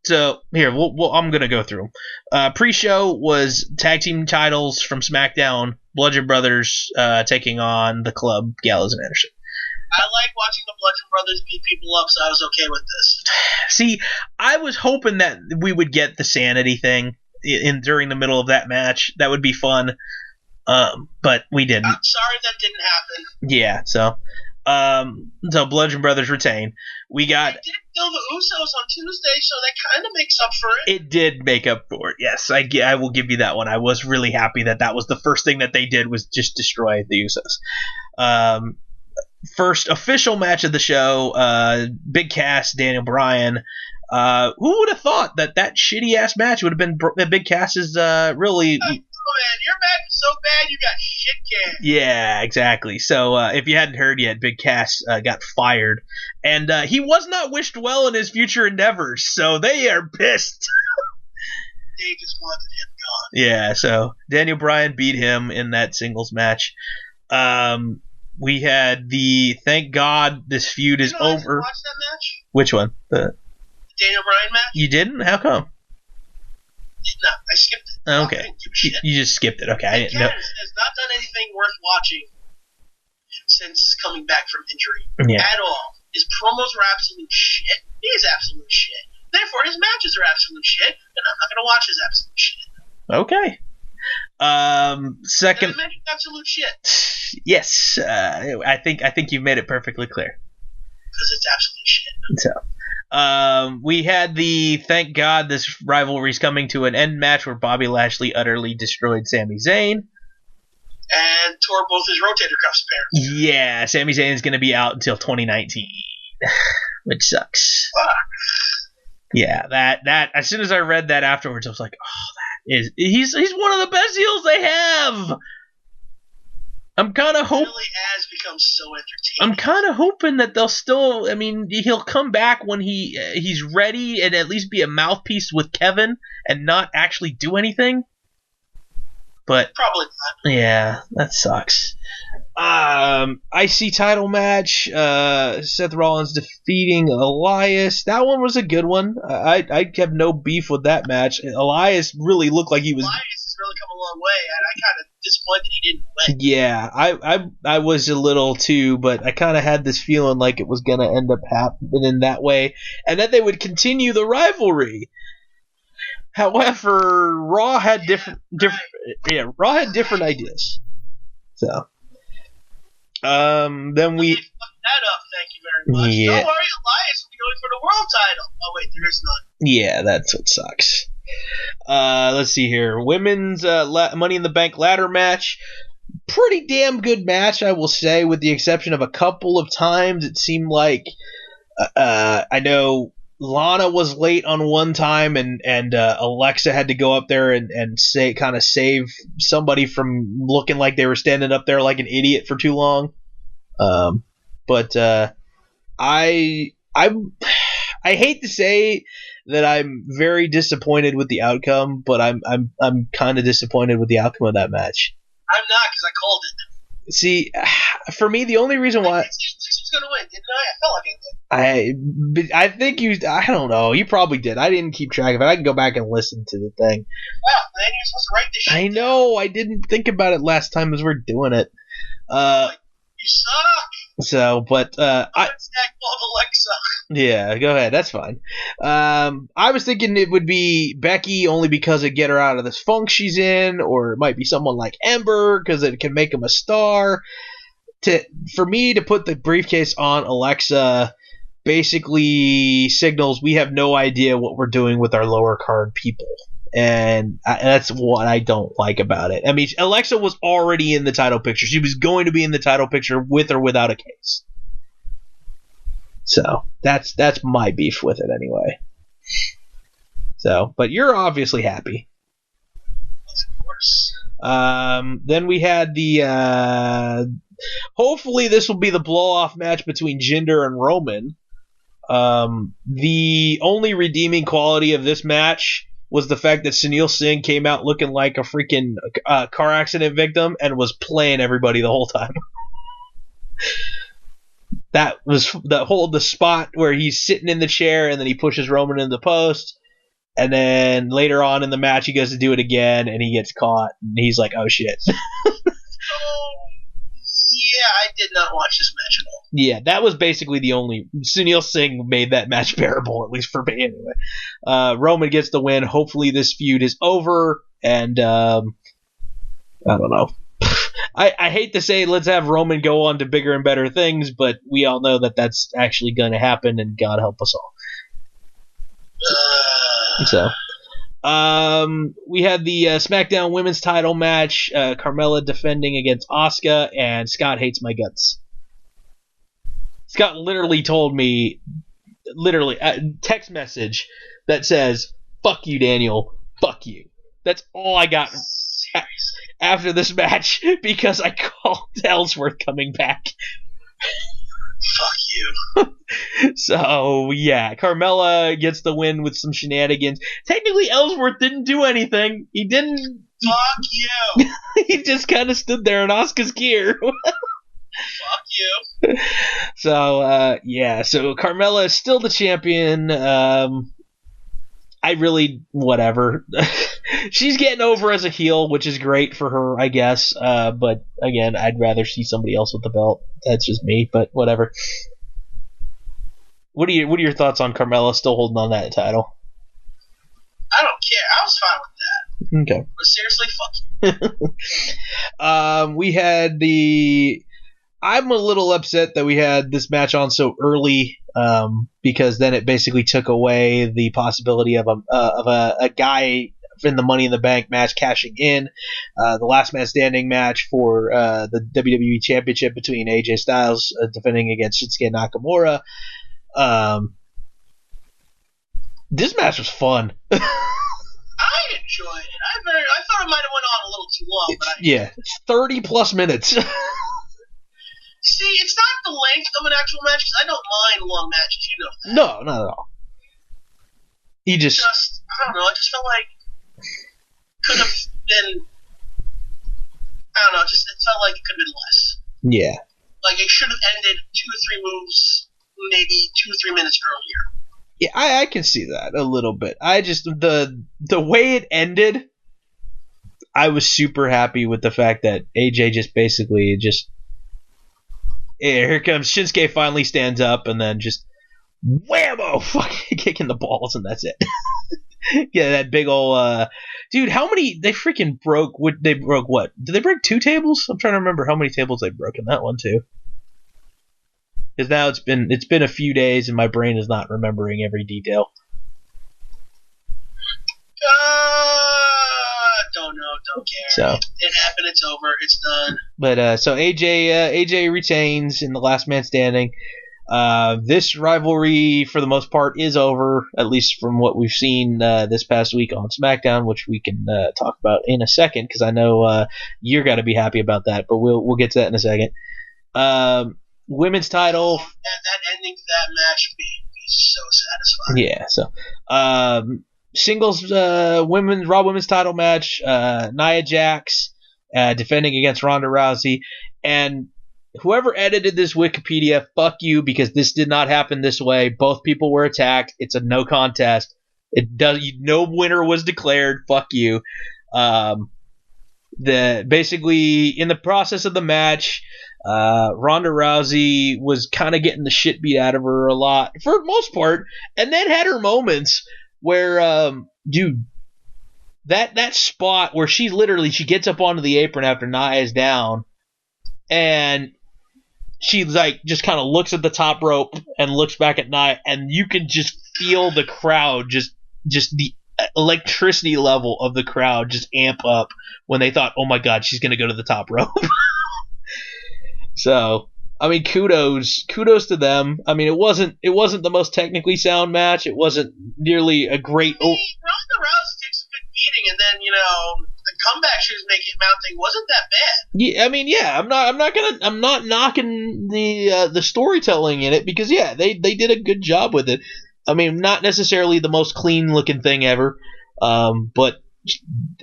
So here, I'm gonna go through them. Pre-show was tag team titles from SmackDown, Bludgeon Brothers taking on the Club, Gallows and Anderson. I like watching the Bludgeon Brothers beat people up, so I was okay with this. See, I was hoping that we would get the Sanity thing during the middle of that match. That would be fun, but we didn't. I'm sorry that didn't happen. Yeah, so Bludgeon Brothers retain. We got. They did kill the Usos on Tuesday, so that kind of makes up for it. It did make up for it. Yes, I will give you that one. I was really happy that was the first thing that they did was just destroy the Usos. First official match of the show, Big Cass, Daniel Bryan. Who would have thought that shitty ass match would have been Big Cass's really? Oh man, your match is so bad you got shit canned. Yeah, exactly. So if you hadn't heard yet, Big Cass got fired, and he was not wished well in his future endeavors. So they are pissed. They just wanted him gone. Yeah. So Daniel Bryan beat him in that singles match. We had the thank God this feud is over. I didn't watch that match. Which one? The Daniel Bryan match. You didn't? How come? No, I skipped it. Okay. I didn't give a shit. You just skipped it. Okay, I didn't know. Has not done anything worth watching since coming back from injury at all. His promos are absolute shit. He is absolute shit. Therefore, his matches are absolute shit, and I'm not going to watch his absolute shit. Okay. Second. Did I mention absolute shit? Yes, I think you've made it perfectly clear. Because it's absolute shit. So, we had the thank God this rivalry's coming to an end match where Bobby Lashley utterly destroyed Sami Zayn. And tore both his rotator cuffs, apparently. Yeah, Sami Zayn's going to be out until 2019, which sucks. Fuck. Yeah, that as soon as I read that afterwards, I was like, oh, he's one of the best heels they have. I'm kind of hoping. Really has become so entertaining. I'm kind of hoping that they'll still. I mean, he'll come back when he's ready and at least be a mouthpiece with Kevin and not actually do anything. But probably not. Yeah, that sucks. IC title match. Seth Rollins defeating Elias. That one was a good one. I have no beef with that match. Elias really looked like he was. Elias has really come a long way, and I kind of disappointed he didn't win. Yeah, I was a little too, but I kind of had this feeling like it was gonna end up happening that way, and that they would continue the rivalry. However, Raw had different ideas. So, then we. that up. Thank you very much. Yeah. Don't worry, Elias will be going for the world title. Oh wait, there is none. Yeah, that's what sucks. Let's see here. Women's Money in the Bank ladder match. Pretty damn good match, I will say, with the exception of a couple of times it seemed like I know Lana was late on one time, and Alexa had to go up there and save somebody from looking like they were standing up there like an idiot for too long. But I hate to say that I'm very disappointed with the outcome, but I'm kind of disappointed with the outcome of that match. I'm not, because I called it. See, for me, the only reason why She's gonna win, didn't I? I felt like I did. I think you, I don't know, you probably did. I didn't keep track of it. I can go back and listen to the thing. Wow, man, you're supposed to write this shit. I know. I didn't think about it last time as we're doing it. You suck. So, but I called Alexa. Yeah, go ahead. That's fine. I was thinking it would be Becky only because it'd get her out of this funk she's in, or it might be someone like Ember because it can make him a star. For me to put the briefcase on Alexa basically signals we have no idea what we're doing with our lower card people. And that's what I don't like about it. I mean, Alexa was already in the title picture. She was going to be in the title picture with or without a case. So that's my beef with it anyway. So, but you're obviously happy. Of course. Then we had the hopefully this will be the blow-off match between Jinder and Roman. The only redeeming quality of this match was the fact that Sunil Singh came out looking like a freaking car accident victim and was playing everybody the whole time. That was the spot where he's sitting in the chair and then he pushes Roman in the post, and then later on in the match he goes to do it again and he gets caught and he's like, oh shit. Yeah, I did not watch this match at all. Yeah, that was basically the only. Sunil Singh made that match bearable, at least for me anyway. Roman gets the win. Hopefully this feud is over, and I don't know. I hate to say let's have Roman go on to bigger and better things, but we all know that that's actually going to happen, and God help us all. So, we had the SmackDown Women's Title match. Carmella defending against Asuka, and Scott hates my guts. Scott literally told me, a text message that says, "Fuck you, Daniel. Fuck you." That's all I got after this match because I called Ellsworth coming back. Fuck you. So, yeah, Carmella gets the win with some shenanigans. Technically, Ellsworth didn't do anything. He didn't. Fuck you. He just kind of stood there in Asuka's gear. Fuck you. So, yeah, so Carmella is still the champion. I really, whatever. She's getting over as a heel, which is great for her, I guess. But again, I'd rather see somebody else with the belt. That's just me, but whatever. What are your thoughts on Carmella still holding on that title? I don't care. I was fine with that. Okay. But seriously, fuck you. We had the. I'm a little upset that we had this match on so early, because then it basically took away the possibility of a guy in the Money in the Bank match cashing in. The last man standing match for the WWE Championship between AJ Styles defending against Shinsuke Nakamura. This match was fun. I enjoyed it. I thought it might have went on a little too long, but yeah, 30 plus minutes. See, it's not the length of an actual match, because I don't mind long matches, you know that. No, not at all. I don't know, I just felt like could have been, I don't know, it felt like it could have been less. Yeah. Like, it should have ended 2 or 3 moves, maybe 2 or 3 minutes earlier. Yeah, I can see that a little bit. I just, the way it ended, I was super happy with the fact that AJ just basically here comes Shinsuke, finally stands up, and then just whammo, fucking kicking the balls, and that's it. Yeah, that big old dude. How many they freaking broke? They broke what? Did they break 2 tables? I'm trying to remember how many tables they broke in that one too. Because now it's been a few days and my brain is not remembering every detail. Don't know, don't care. So it happened. It's over. It's done. But so AJ retains in the last man standing. This rivalry, for the most part, is over, at least from what we've seen this past week on SmackDown, which we can talk about in a second, because I know you're got to be happy about that, but we'll get to that in a second. Women's title. That ending to that match being so satisfying. Yeah, so singles Raw Women's title match, Nia Jax defending against Ronda Rousey, and whoever edited this Wikipedia, fuck you, because this did not happen this way. Both people were attacked. It's a no contest. No winner was declared. Fuck you. Basically in the process of the match, Ronda Rousey was kind of getting the shit beat out of her a lot for the most part, and then had her moments where that spot where she gets up onto the apron after Nia's down, and she just kind of looks at the top rope and looks back at Nia, and you can just feel the crowd, just the electricity level of the crowd just amp up when they thought, oh my god, she's gonna go to the top rope. So, I mean, kudos to them. I mean, it wasn't the most technically sound match. It wasn't nearly a great. Ronda Rousey takes a good beating, and then the comeback she was mounting wasn't that bad. Yeah, I mean, yeah, I'm not knocking the storytelling in it, because yeah, they did a good job with it. I mean, not necessarily the most clean looking thing ever, but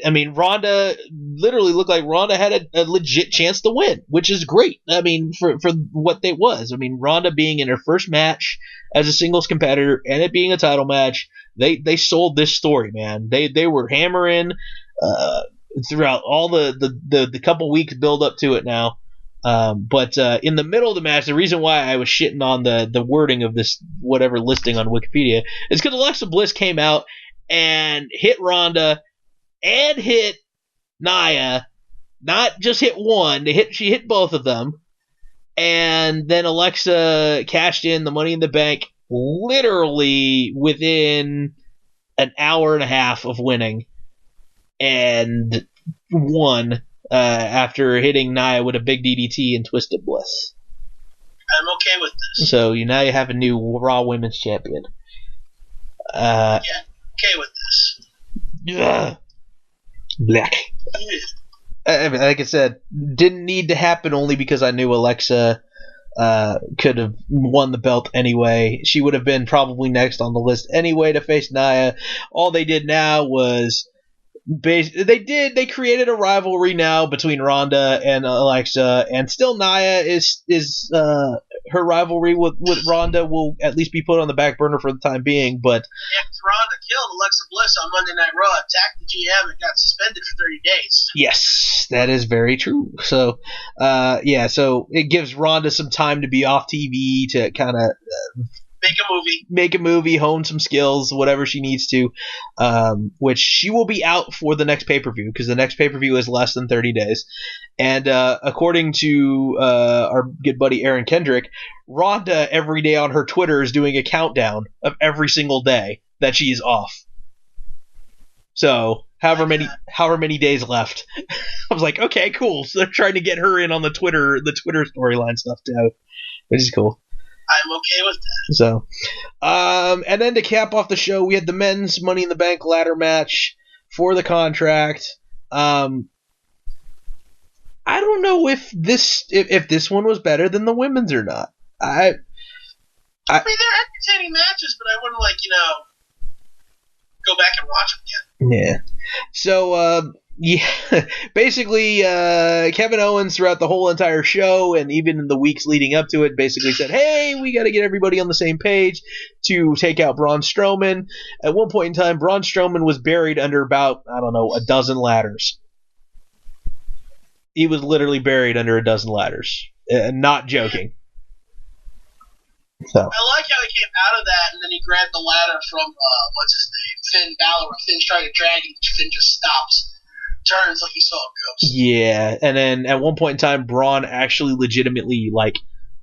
I mean, Ronda literally looked like Ronda had a legit chance to win, which is great. I mean, for what it was. I mean, Ronda being in her first match as a singles competitor and it being a title match, they sold this story, man. They were hammering throughout all the couple weeks build up to it now. But in the middle of the match, the reason why I was shitting on the wording of this whatever listing on Wikipedia is because Alexa Bliss came out and hit Ronda and hit Nia, not just hit one. She hit both of them, and then Alexa cashed in the Money in the Bank literally within an hour and a half of winning, and won after hitting Nia with a big DDT and Twisted Bliss. I'm okay with this. So now you have a new Raw Women's Champion. Yeah, okay with this. Yeah. Black. Like I said, didn't need to happen only because I knew Alexa could have won the belt anyway. She would have been probably next on the list anyway to face Nia. All they did now was they created a rivalry now between Ronda and Alexa, and still Nia is her rivalry with Ronda will at least be put on the back burner for the time being. But Ronda killed Alexa Bliss on Monday Night Raw, attacked the GM, and got suspended for 30 days. Yes, that is very true. So, so it gives Ronda some time to be off TV to kind of make a movie, hone some skills, whatever she needs to, which she will be out for the next pay-per-view, because the next pay-per-view is less than 30 days. And according to our good buddy Aaron Kendrick, Ronda every day on her Twitter is doing a countdown of every single day that she's off. So however many days left. I was like, okay, cool. So they're trying to get her in on the Twitter storyline stuff too, which is cool. I'm okay with that. So, and then to cap off the show, we had the men's Money in the Bank ladder match for the contract. I don't know if this one was better than the women's or not. I mean, they're entertaining matches, but I wouldn't go back and watch them again. Yeah. So, basically, Kevin Owens throughout the whole entire show and even in the weeks leading up to it basically said, hey, we got to get everybody on the same page to take out Braun Strowman. At one point in time, Braun Strowman was buried under about, a dozen ladders. He was literally buried under a dozen ladders. Not joking. So. I like how he came out of that and then he grabbed the ladder from, what's his name, Finn Balor. Finn's trying to drag him, Finn just stops. Turns like he saw a ghost. Yeah, and then at one point in time, Braun actually legitimately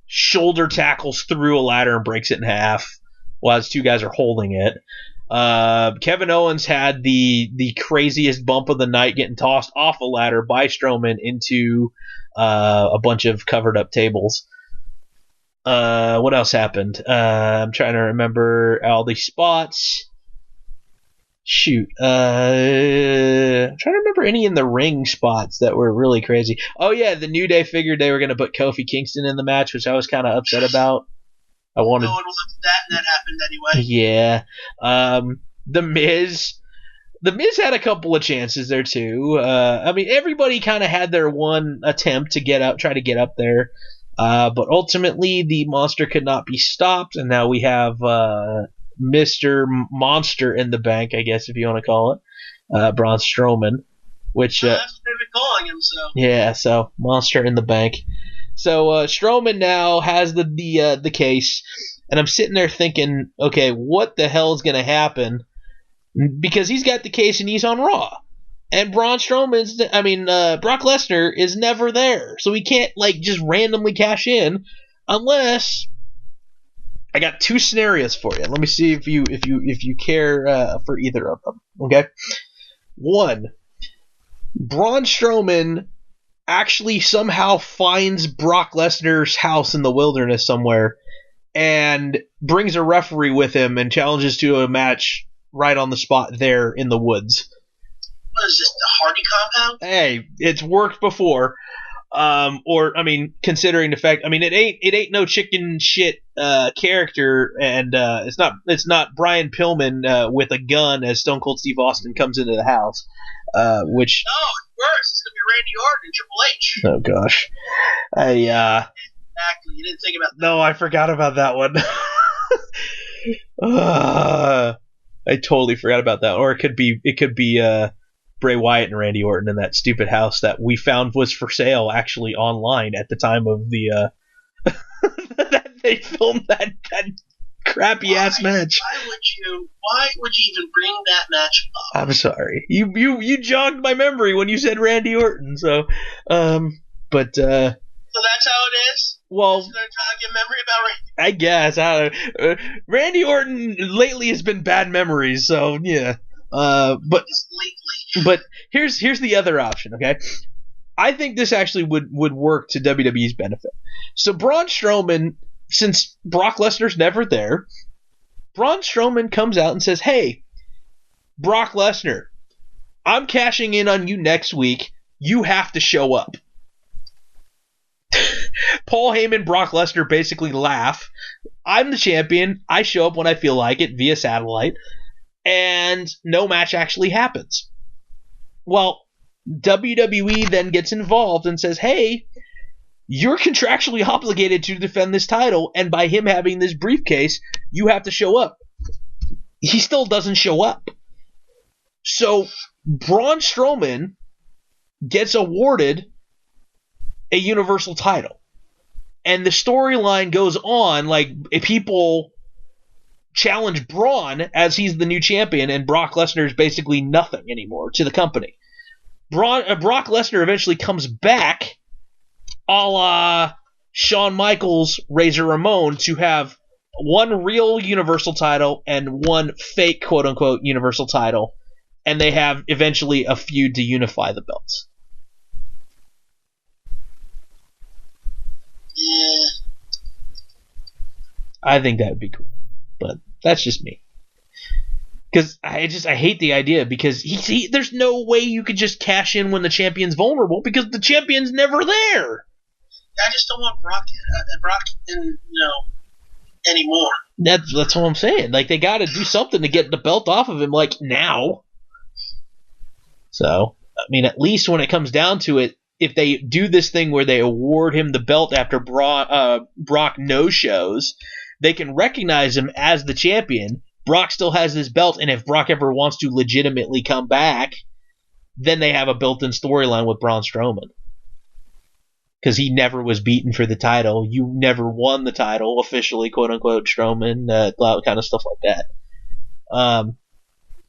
shoulder tackles through a ladder and breaks it in half while his two guys are holding it. Kevin Owens had the craziest bump of the night, getting tossed off a ladder by Strowman into a bunch of covered up tables. What else happened? I'm trying to remember all these spots. Shoot. I'm trying to remember any in the ring spots that were really crazy. Oh, yeah, the New Day figured they were going to put Kofi Kingston in the match, which I was kind of upset about. I wanted. No one wanted that, and that happened anyway. Yeah. The Miz had a couple of chances there, too. I mean, everybody kind of had their one attempt to try to get up there. But ultimately, the monster could not be stopped, and now we have Mr. Monster in the bank, I guess, if you want to call it, Braun Strowman. Which that's what they've been calling him. So yeah, so Monster in the bank. So Strowman now has the case, and I'm sitting there thinking, okay, what the hell is going to happen? Because he's got the case and he's on Raw. And Brock Lesnar is never there. So he can't just randomly cash in unless I got two scenarios for you. Let me see if you care for either of them. Okay? One, Braun Strowman actually somehow finds Brock Lesnar's house in the wilderness somewhere and brings a referee with him and challenges to a match right on the spot there in the woods. What is this, the Hardy compound? Hey, it's worked before. Considering the fact, it ain't no chicken shit character, and it's not Brian Pillman with a gun as Stone Cold Steve Austin comes into the house. Which no, it's worse. It's gonna be Randy Orton and Triple H. Oh gosh, Exactly. You didn't think about that. No, I forgot about that one. I totally forgot about that. Or it could be Bray Wyatt and Randy Orton in that stupid house that we found was for sale actually online at the time of the that they filmed that crappy ass match. Why would you even bring that match up? I'm sorry. You jogged my memory when you said Randy Orton. So So that's how it is? Well, It's going to jog your memory about I Randy? guess. Randy Orton lately has been bad memories, so yeah. But here's the other option, okay? I think this actually would work to WWE's benefit. So Braun Strowman, since Brock Lesnar's never there, Braun Strowman comes out and says, "Hey, Brock Lesnar, I'm cashing in on you next week. You have to show up." Paul Heyman, Brock Lesnar basically laugh. I'm the champion. I show up when I feel like it via satellite. And no match actually happens. Well, WWE then gets involved and says, hey, you're contractually obligated to defend this title, and by him having this briefcase, you have to show up. He still doesn't show up. So Braun Strowman gets awarded a Universal title. And the storyline goes on, people challenge Braun as he's the new champion, and Brock Lesnar is basically nothing anymore to the company. Brock Lesnar eventually comes back, a la Shawn Michaels, Razor Ramon, to have one real Universal title and one fake quote-unquote Universal title, and they have eventually a feud to unify the belts. Yeah. I think that would be cool, but that's just me. Because I hate the idea, because there's no way you could just cash in when the champion's vulnerable, because the champion's never there. I just don't want Brock anymore. That's what I'm saying. They got to do something to get the belt off of him, now. So, at least when it comes down to it, if they do this thing where they award him the belt after Brock no-shows, they can recognize him as the champion. Brock still has this belt, and if Brock ever wants to legitimately come back, then they have a built-in storyline with Braun Strowman. Because he never was beaten for the title. You never won the title officially, quote-unquote, Strowman, kind of stuff like that.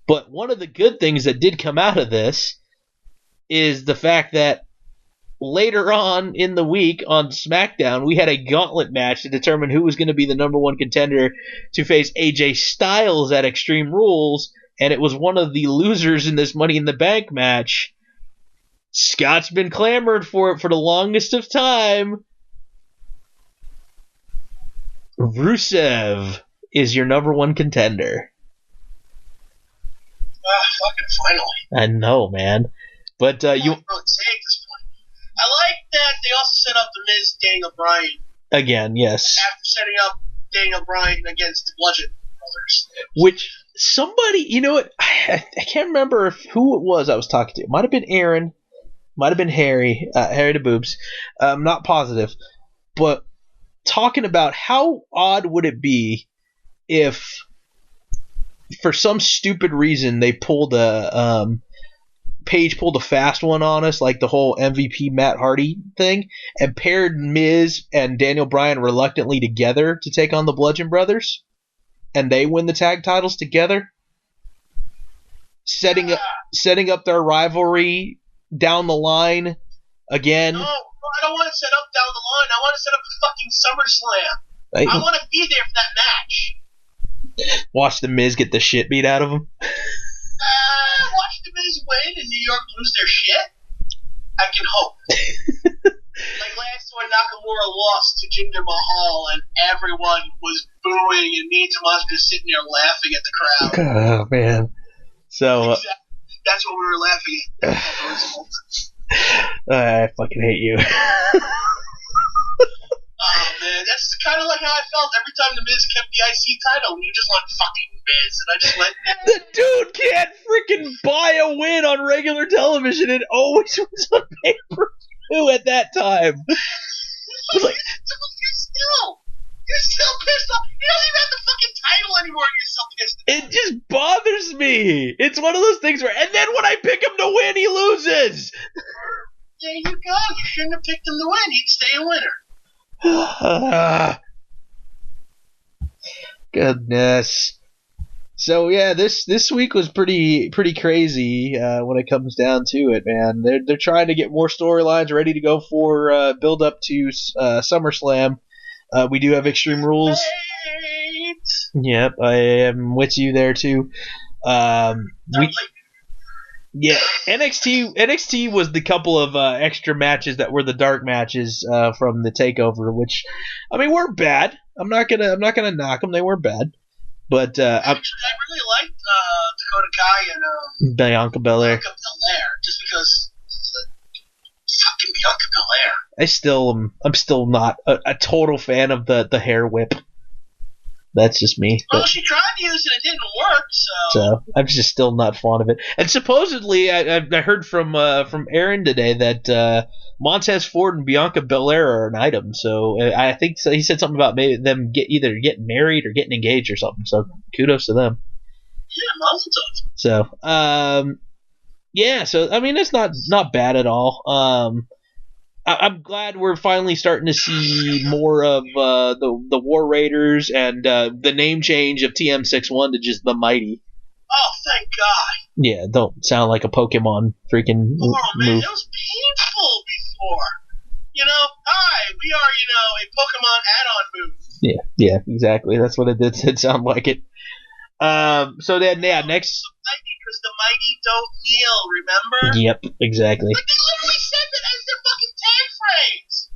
But one of the good things that did come out of this is the fact that later on in the week on SmackDown, we had a gauntlet match to determine who was going to be the number one contender to face AJ Styles at Extreme Rules, and it was one of the losers in this Money in the Bank match. Scott's been clamoring for it for the longest of time. Rusev is your number one contender. Fucking finally. I know, man. But you really say at this point. I like that they also set up the Miz Daniel Bryan again, yes. after setting up Daniel Bryan against the Bludgeon Brothers. Which somebody, you know what? I can't remember who it was I was talking to. It might have been Aaron, might have been Harry, Harry the Boobs. I'm not positive, but talking about how odd would it be if, for some stupid reason, they pulled Paige pulled a fast one on us, like the whole MVP Matt Hardy thing, and paired Miz and Daniel Bryan reluctantly together to take on the Bludgeon Brothers, and they win the tag titles together, setting up their rivalry down the line again. No, I don't want to set up down the line. I want to set up a fucking SummerSlam. I want to be there for that match. Watch the Miz get the shit beat out of him. Watch the Miz win and New York lose their shit. I can hope. Like last when Nakamura lost to Jinder Mahal and everyone was booing and me and Tomas just sitting there laughing at the crowd. Oh man. So exactly. That's what we were laughing at. I fucking hate you. Oh man, that's kind of like how I felt every time the Miz kept the IC title and you just went fucking Miz, and I just went. The dude can't freaking buy a win on regular television. It always was on pay-per-view at that time. Like, you're still pissed off. He doesn't even have the fucking title anymore, and you're still pissed off. It just bothers me. It's one of those things where, and then when I pick him to win, he loses. There you go. You shouldn't have picked him to win. He'd stay a winner. Goodness. So yeah, this week was pretty crazy when it comes down to it, man. They're trying to get more storylines ready to go for build up to SummerSlam. We do have Extreme Rules. Yep, I am with you there too. NXT was the couple of extra matches that were the dark matches from the takeover, which I mean weren't bad. I'm not gonna knock them; they weren't bad. But actually, I really liked Dakota Kai and Bianca Belair. Just because fucking Bianca Belair. I'm still not a total fan of the hair whip. That's just me. Well, she tried to use it, it didn't work, so I'm just still not fond of it. And supposedly, I heard from Aaron today that Montez Ford and Bianca Belair are an item. So I think he said something about maybe them either getting married or getting engaged or something. So kudos to them. Yeah, mazel tov. So yeah. So I mean, it's not bad at all. I'm glad we're finally starting to see more of the War Raiders and the name change of TM61 to just the Mighty. Oh, thank God. Yeah, don't sound like a Pokemon freaking move. Man, move. it was painful before. Hi, we are, a Pokemon add-on move. Yeah, exactly. That's what it did sound like it. So then, yeah, next. Because the Mighty don't kneel, remember? Yep, exactly. Like, they literally said that as their fucking tag phrase.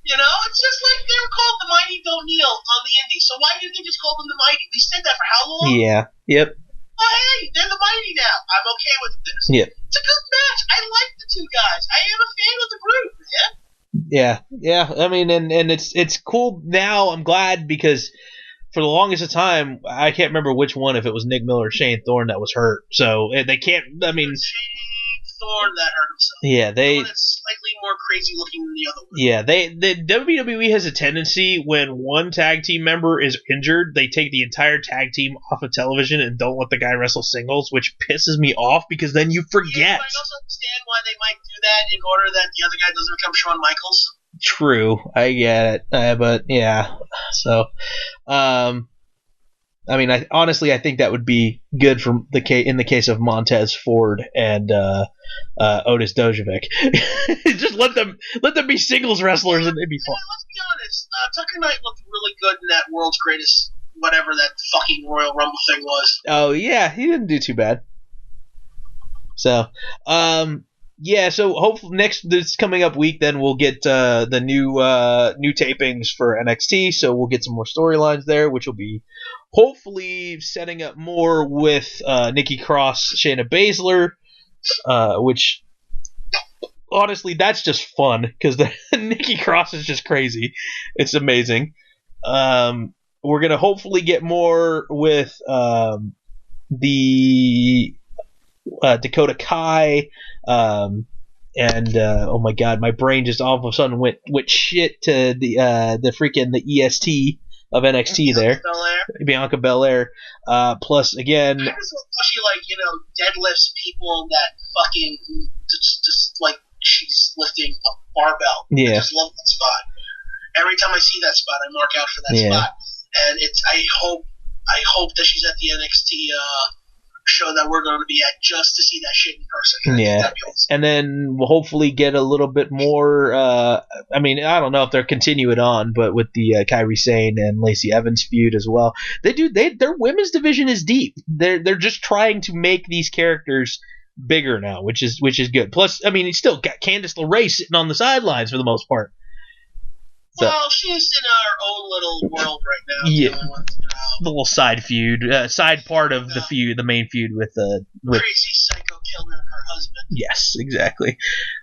It's just like they were called the Mighty don't kneel on the Indies. So why didn't they just call them the Mighty? We said that for how long? Yeah, yep. Oh, hey, they're the Mighty now. I'm okay with this. Yeah. It's a good match. I like the two guys. I am a fan of the group, man. Yeah. I mean, and it's cool now. I'm glad because for the longest of time, I can't remember which one, if it was Nick Miller or Shane Thorne that was hurt. So they can't. I mean, Shane Thorne that hurt himself. Yeah, the one that's slightly more crazy looking than the other one. Yeah, the WWE has a tendency when one tag team member is injured, they take the entire tag team off of television and don't let the guy wrestle singles, which pisses me off because then you forget. Yeah, I also understand why they might do that in order that the other guy doesn't become Shawn Michaels. True, I get it, but yeah. So, I mean, honestly, I think that would be good for in the case of Montez Ford and Otis Dojovic. Just let them be singles wrestlers, and it'd be fun. Let's be honest. Tucker Knight looked really good in that World's Greatest, whatever that fucking Royal Rumble thing was. Oh yeah, he didn't do too bad. So, yeah. So hopefully this coming up week, then we'll get the new tapings for NXT. So we'll get some more storylines there, which will be hopefully setting up more with Nikki Cross, Shayna Baszler, which honestly that's just fun because Nikki Cross is just crazy. It's amazing. We're gonna hopefully get more with the Dakota Kai, and oh my god, my brain just all of a sudden went shit to the freaking the EST of NXT there, Bianca Belair. Plus again, I just love how she deadlifts people that fucking just like she's lifting a barbell. Yeah, I just love that spot. Every time I see that spot, I mark out for that spot, and I hope that she's at the NXT show that we're going to be at just to see that shit in person. Yeah, awesome. And then we'll hopefully get a little bit more. I mean, I don't know if they're continuing on, but with the Kairi Sane and Lacey Evans feud as well, their women's division is deep. They're just trying to make these characters bigger now, which is good. Plus, I mean, you still got Candice LeRae sitting on the sidelines for the most part. So, well, she's in our own little world right now. Yeah, the little side feud, side part of the feud, the main feud with crazy psycho killer and her husband. Yes, exactly.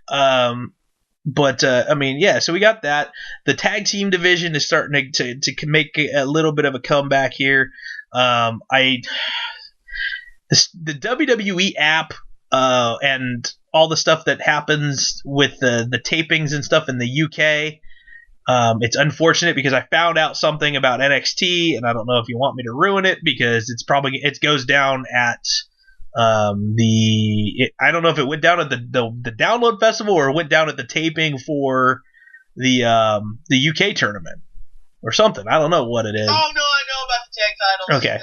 But I mean, yeah. So we got that. The tag team division is starting to make a little bit of a comeback here. The WWE app and all the stuff that happens with the tapings and stuff in the UK. It's unfortunate because I found out something about NXT, and I don't know if you want me to ruin it because it goes down at I don't know if it went down at the download festival or it went down at the taping for the UK tournament or something. I don't know what it is. Oh no, I know about the tag titles. Okay.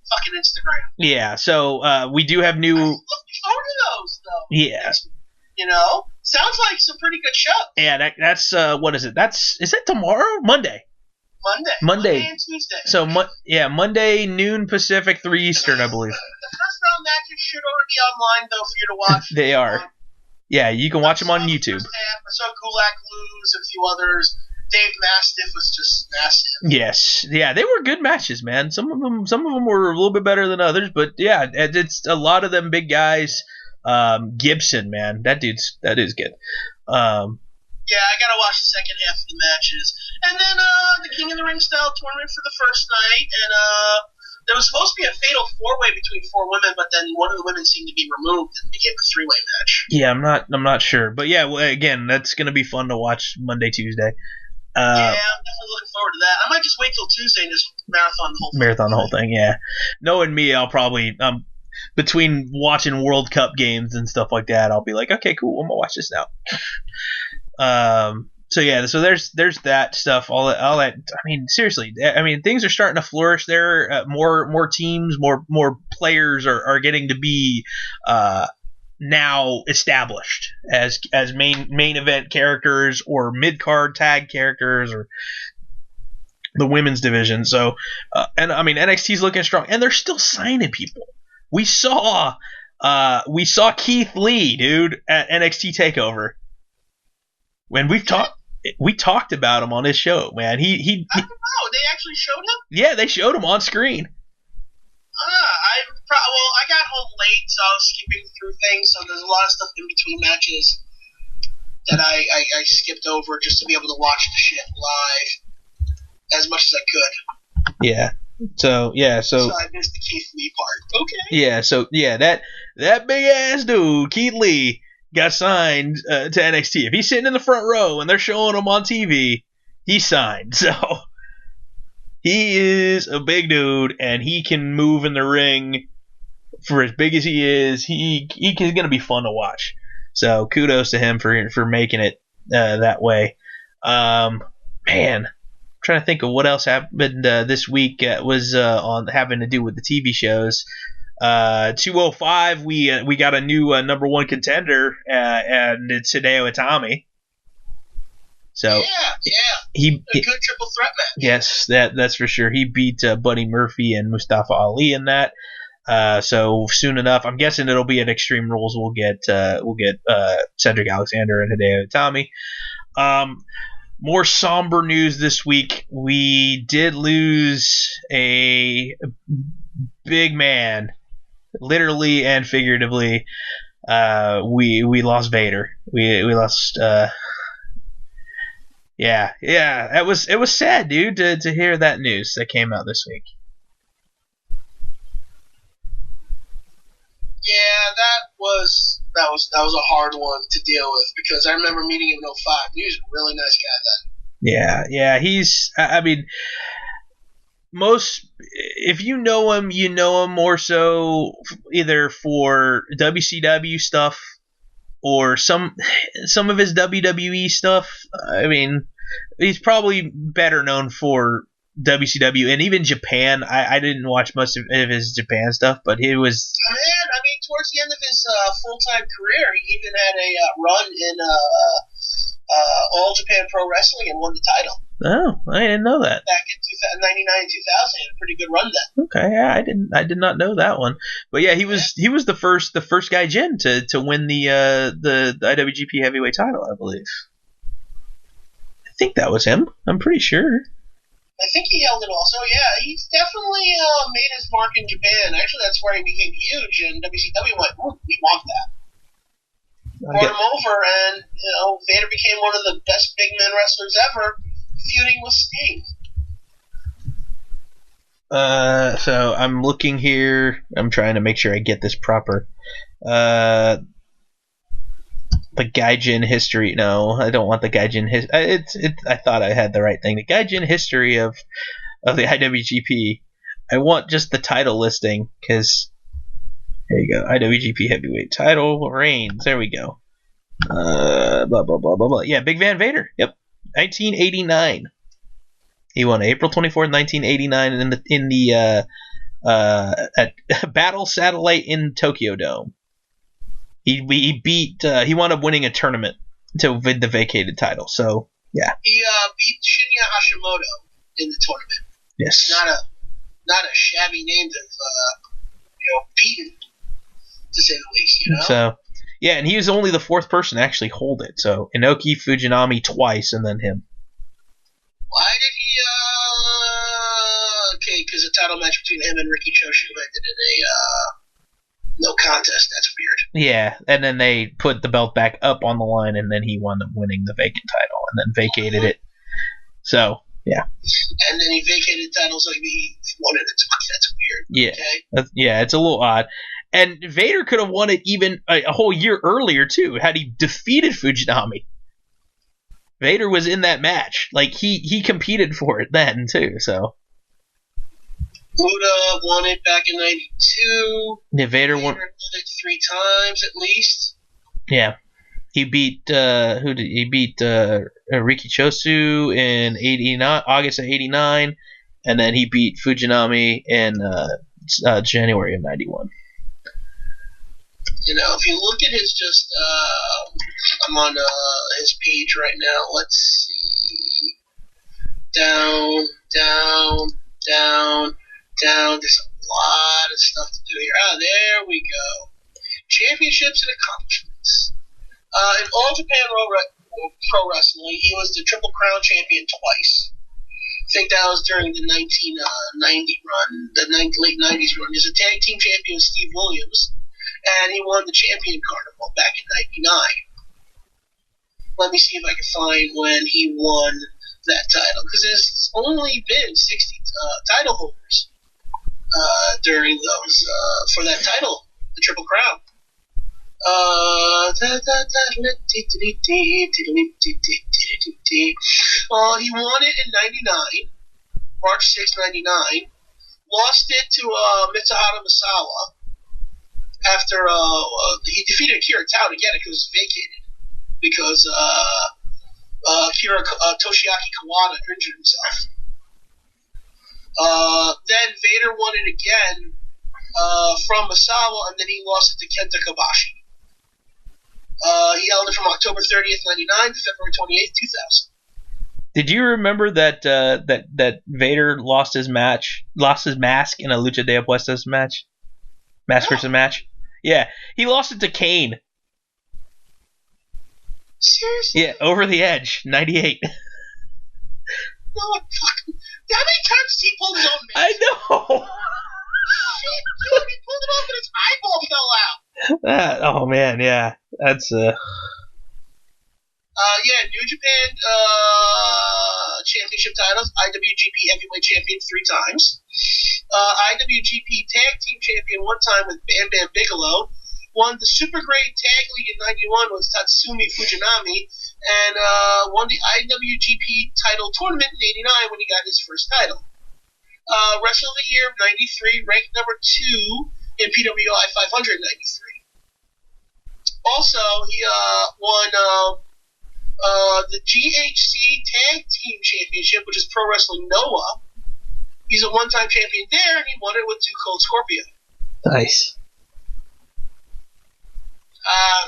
Fucking Instagram. Yeah, so we do have new. I'm looking forward to those though. Yeah. Sounds like some pretty good shows. Yeah, that's what is it? Is it tomorrow? Monday and Tuesday. So Monday noon Pacific, 3 Eastern, I believe. The first round matches should already be online though for you to watch. They are. Yeah, you can watch them on YouTube. I saw Gulak lose, a few others. Dave Mastiff was just massive. Yes, yeah, they were good matches, man. Some of them were a little bit better than others, but yeah, it's a lot of them big guys. Gibson, man, that dude's good. Yeah, I gotta watch the second half of the matches, and then the King of the Ring style tournament for the first night, and there was supposed to be a fatal 4-way between 4 women, but then one of the women seemed to be removed and became a 3-way match. Yeah, I'm not sure, but yeah, well, again, that's gonna be fun to watch Monday, Tuesday. Yeah, I'm definitely looking forward to that. I might just wait till Tuesday and just marathon the whole thing. Yeah. Knowing me, I'll probably between watching World Cup games and stuff like that, I'll be like, okay, cool, I'm gonna watch this now. So yeah, so there's that stuff. All that. I mean, seriously, I mean, things are starting to flourish there. More teams, more players are getting to be now established as main event characters or mid card tag characters or the women's division. So and I mean NXT's looking strong, and they're still signing people. We saw Keith Lee, dude, at NXT Takeover. When we talked about him on his show, man. He I don't know. They actually showed him? Yeah, they showed him on screen. I got home late, so I was skipping through things. So there's a lot of stuff in between matches that I skipped over just to be able to watch the shit live as much as I could. Yeah. So I missed the Keith Lee part. Okay. Yeah. So yeah, that big ass dude, Keith Lee, got signed to NXT. If he's sitting in the front row and they're showing him on TV, he's signed. So he is a big dude, and he can move in the ring. For as big as he is, he's going to be fun to watch. So kudos to him for making it that way. Man, trying to think of what else happened this week. Was on having to do with the TV shows. 205, we got a new number one contender, and it's Hideo Itami. So a good triple threat match. Yes, that's for sure. He beat Buddy Murphy and Mustafa Ali in that. So soon enough, I'm guessing it'll be at Extreme Rules. We'll get Cedric Alexander and Hideo Itami. More somber news this week. We did lose a big man, literally and figuratively. We lost Vader. We lost. Yeah. It was sad, dude, to hear that news that came out this week. Yeah, that was a hard one to deal with because I remember meeting him in 05. He was a really nice guy then. Yeah, he's. I mean, if you know him more so either for WCW stuff or some of his WWE stuff. I mean, he's probably better known for WCW and even Japan. I didn't watch much of his Japan stuff, but he was. I mean, towards the end of his full-time career, he even had a run in All Japan Pro Wrestling and won the title. Oh, I didn't know that. Back in 99 and 2000, he had a pretty good run then. Okay, yeah, I did not know that one. But yeah, he was the first Gaijin to win the IWGP Heavyweight title, I believe. I think that was him. I'm pretty sure. I think he held it also. Yeah, he's definitely made his mark in Japan. Actually, that's where he became huge, and WCW went, we want that. Brought him over, and Vader became one of the best big man wrestlers ever, feuding with Sting. So I'm looking here. I'm trying to make sure I get this proper. The Gaijin history. No, I don't want the Gaijin history. I thought I had the right thing. The Gaijin history of the IWGP. I want just the title listing because there you go. IWGP Heavyweight title reigns. There we go. Blah blah blah blah blah. Yeah, Big Van Vader. Yep, 1989. He won April 24th, 1989, in the at Battle Satellite in Tokyo Dome. He beat. He wound up winning a tournament to win the vacated title. So yeah. He beat Shinya Hashimoto in the tournament. Yes. Not a shabby name to beaten, to say the least. So yeah, and he was only the fourth person to actually hold it. So Inoki, Fujinami twice, and then him. Why did he? Okay, because the title match between him and Riki Choshu ended in a no contest. That's weird. Yeah, and then they put the belt back up on the line, and then he wound up winning the vacant title, and then vacated it. So yeah. And then he vacated the title, so he won it twice. That's weird. Yeah. Okay. Yeah, it's a little odd. And Vader could have won it even a whole year earlier too, had he defeated Fujinami. Vader was in that match. Like, he competed for it then, too, so. Buddha won it back in 92. Yeah, Vader won it 3 times, at least. Yeah. He beat, he beat Riki Chosu in August of 89, and then he beat Fujinami in January of 91. If you look at his I'm on his page right now. Let's see. Down. There's a lot of stuff to do here. There we go. Championships and accomplishments. In All Japan Pro Wrestling, he was the Triple Crown champion twice. I think that was during the 1990 run, the late 90s run. He was a tag team champion with Steve Williams. And he won the Champion Carnival back in 99. Let me see if I can find when he won that title. Because there's only been 60 title holders during those, for that title, the Triple Crown. He won it in 99, March 6, 99. Lost it to Mitsuhara Misawa. After he defeated Akira Tao to get it because it was vacated. Because Toshiaki Kawada injured himself. Then Vader won it again from Misawa, and then he lost it to Kenta Kobashi. He held it from October 30th, 1999 to February 28th, 2000. Did you remember that Vader lost his mask in a Lucha de Apuestas match? Mask versus match? Yeah, he lost it to Kane. Seriously? Yeah, over the edge, 98. No, fucking. How many times did he pull his own mask? I know! Shit, dude, he pulled it off and his eyeball fell out. Oh, man, yeah. That's, New Japan Championship titles, IWGP Heavyweight Champion 3 times, IWGP Tag Team Champion 1 time with Bam Bam Bigelow, won the Super Great Tag League in 91 with Tatsumi Fujinami, and won the IWGP title tournament in 89 when he got his first title. Wrestler of the Year of 93, ranked number 2 in PWI 500 in 93. Also, he won the GHC Tag Team Championship, which is Pro Wrestling Noah. He's a one-time champion there, and he won it with 2 Cold Scorpio. nice.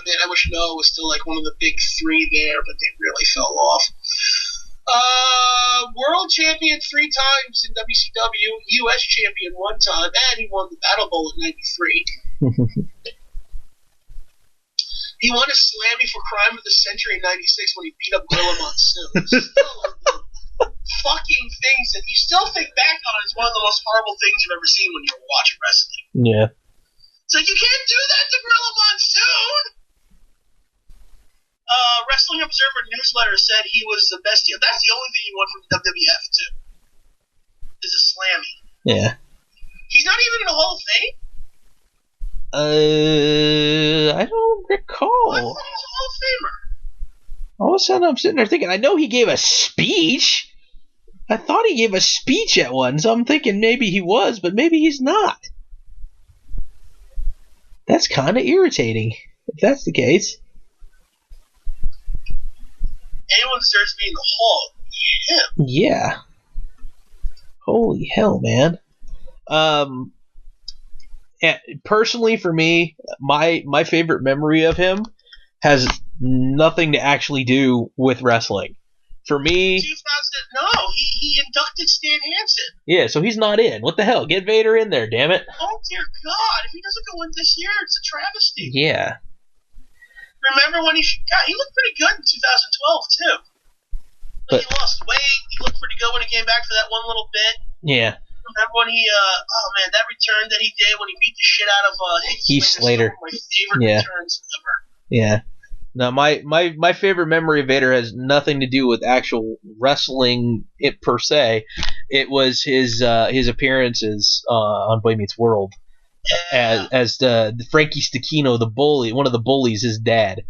Man, I wish Noah was still like one of the big 3 there, but they really fell off. World Champion 3 times in WCW, U.S. Champion 1 time, and he won the Battle Bowl in 93. He won a Slammy for Crime of the Century in 96 when he beat up Gorilla Monsoon. Still one of the fucking things that you still think back on as one of the most horrible things you've ever seen when you're watching wrestling. Yeah. It's like, you can't do that to Gorilla Monsoon! Wrestling Observer Newsletter said he was the best. That's the only thing he won from WWF, too. Is a Slammy. Yeah. He's not even in the Hall of Fame? I don't recall. I thought he was a Hall of Famer. All of a sudden, I'm sitting there thinking, I know he gave a speech. I thought he gave a speech at one, so I'm thinking maybe he was, but maybe he's not. That's kind of irritating, if that's the case. Anyone deserves to be in the Hall. Him. Yeah. Holy hell, man. Yeah, personally, for me, my favorite memory of him has nothing to actually do with wrestling. For me... 2000, no, he inducted Stan Hansen. Yeah, so he's not in. What the hell? Get Vader in there, damn it. Oh, dear God. If he doesn't go in this year, it's a travesty. Yeah. Remember when he looked pretty good in 2012, too. But he lost weight. He looked pretty good when he came back for that one little bit. Yeah. Remember when he, that return that he did when he beat the shit out of Heath Slater. One of my favorite returns ever. Yeah. No, my favorite memory of Vader has nothing to do with actual wrestling per se. It was his appearances on Boy Meets World as the Frankie Stechino, the bully, one of the bullies, his dad.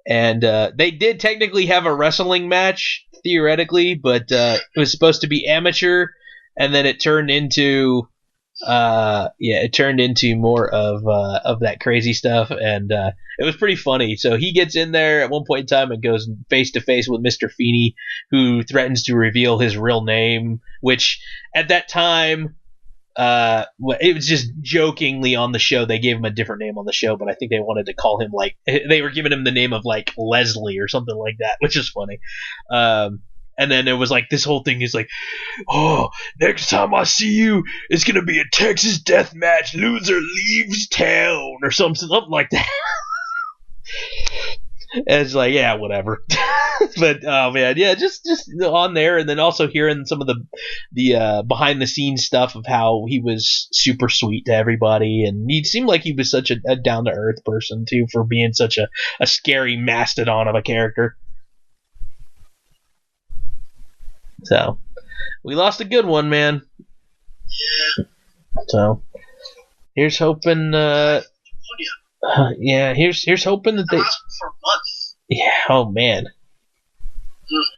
And they did technically have a wrestling match theoretically, but it was supposed to be amateur, and then it turned into more of that crazy stuff, and it was pretty funny. So he gets in there at one point in time and goes face to face with Mr. Feeney, who threatens to reveal his real name, which at that time, it was just jokingly on the show. They gave him a different name on the show, but I think they wanted to call him they were giving him the name of Leslie or something like that, which is funny. And then it was this whole thing is oh, next time I see you, it's going to be a Texas death match. Loser leaves town or something like that. And it's yeah, whatever. But, oh, man, yeah, just on there. And then also hearing some of the behind-the-scenes stuff of how he was super sweet to everybody. And he seemed like he was such a down-to-earth person, too, for being such a scary mastodon of a character. So, we lost a good one, man. Yeah. So, here's hoping. Here's hoping that they. For a month. Yeah. Oh man.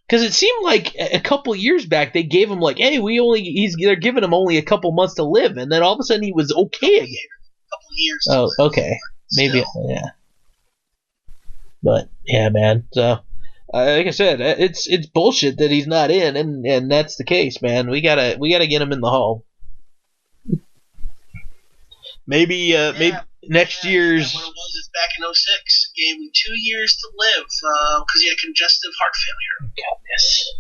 Because it seemed like a couple years back they gave him hey, they're giving him only a couple months to live, and then all of a sudden he was okay again. A couple years. Oh, okay. Maybe. Yeah. But yeah, man. So. Like I said, it's bullshit that he's not in, and that's the case, man. We gotta get him in the Hall. Maybe next year's. What it was is back in 06. Gave him 2 years to live because he had congestive heart failure. Goodness.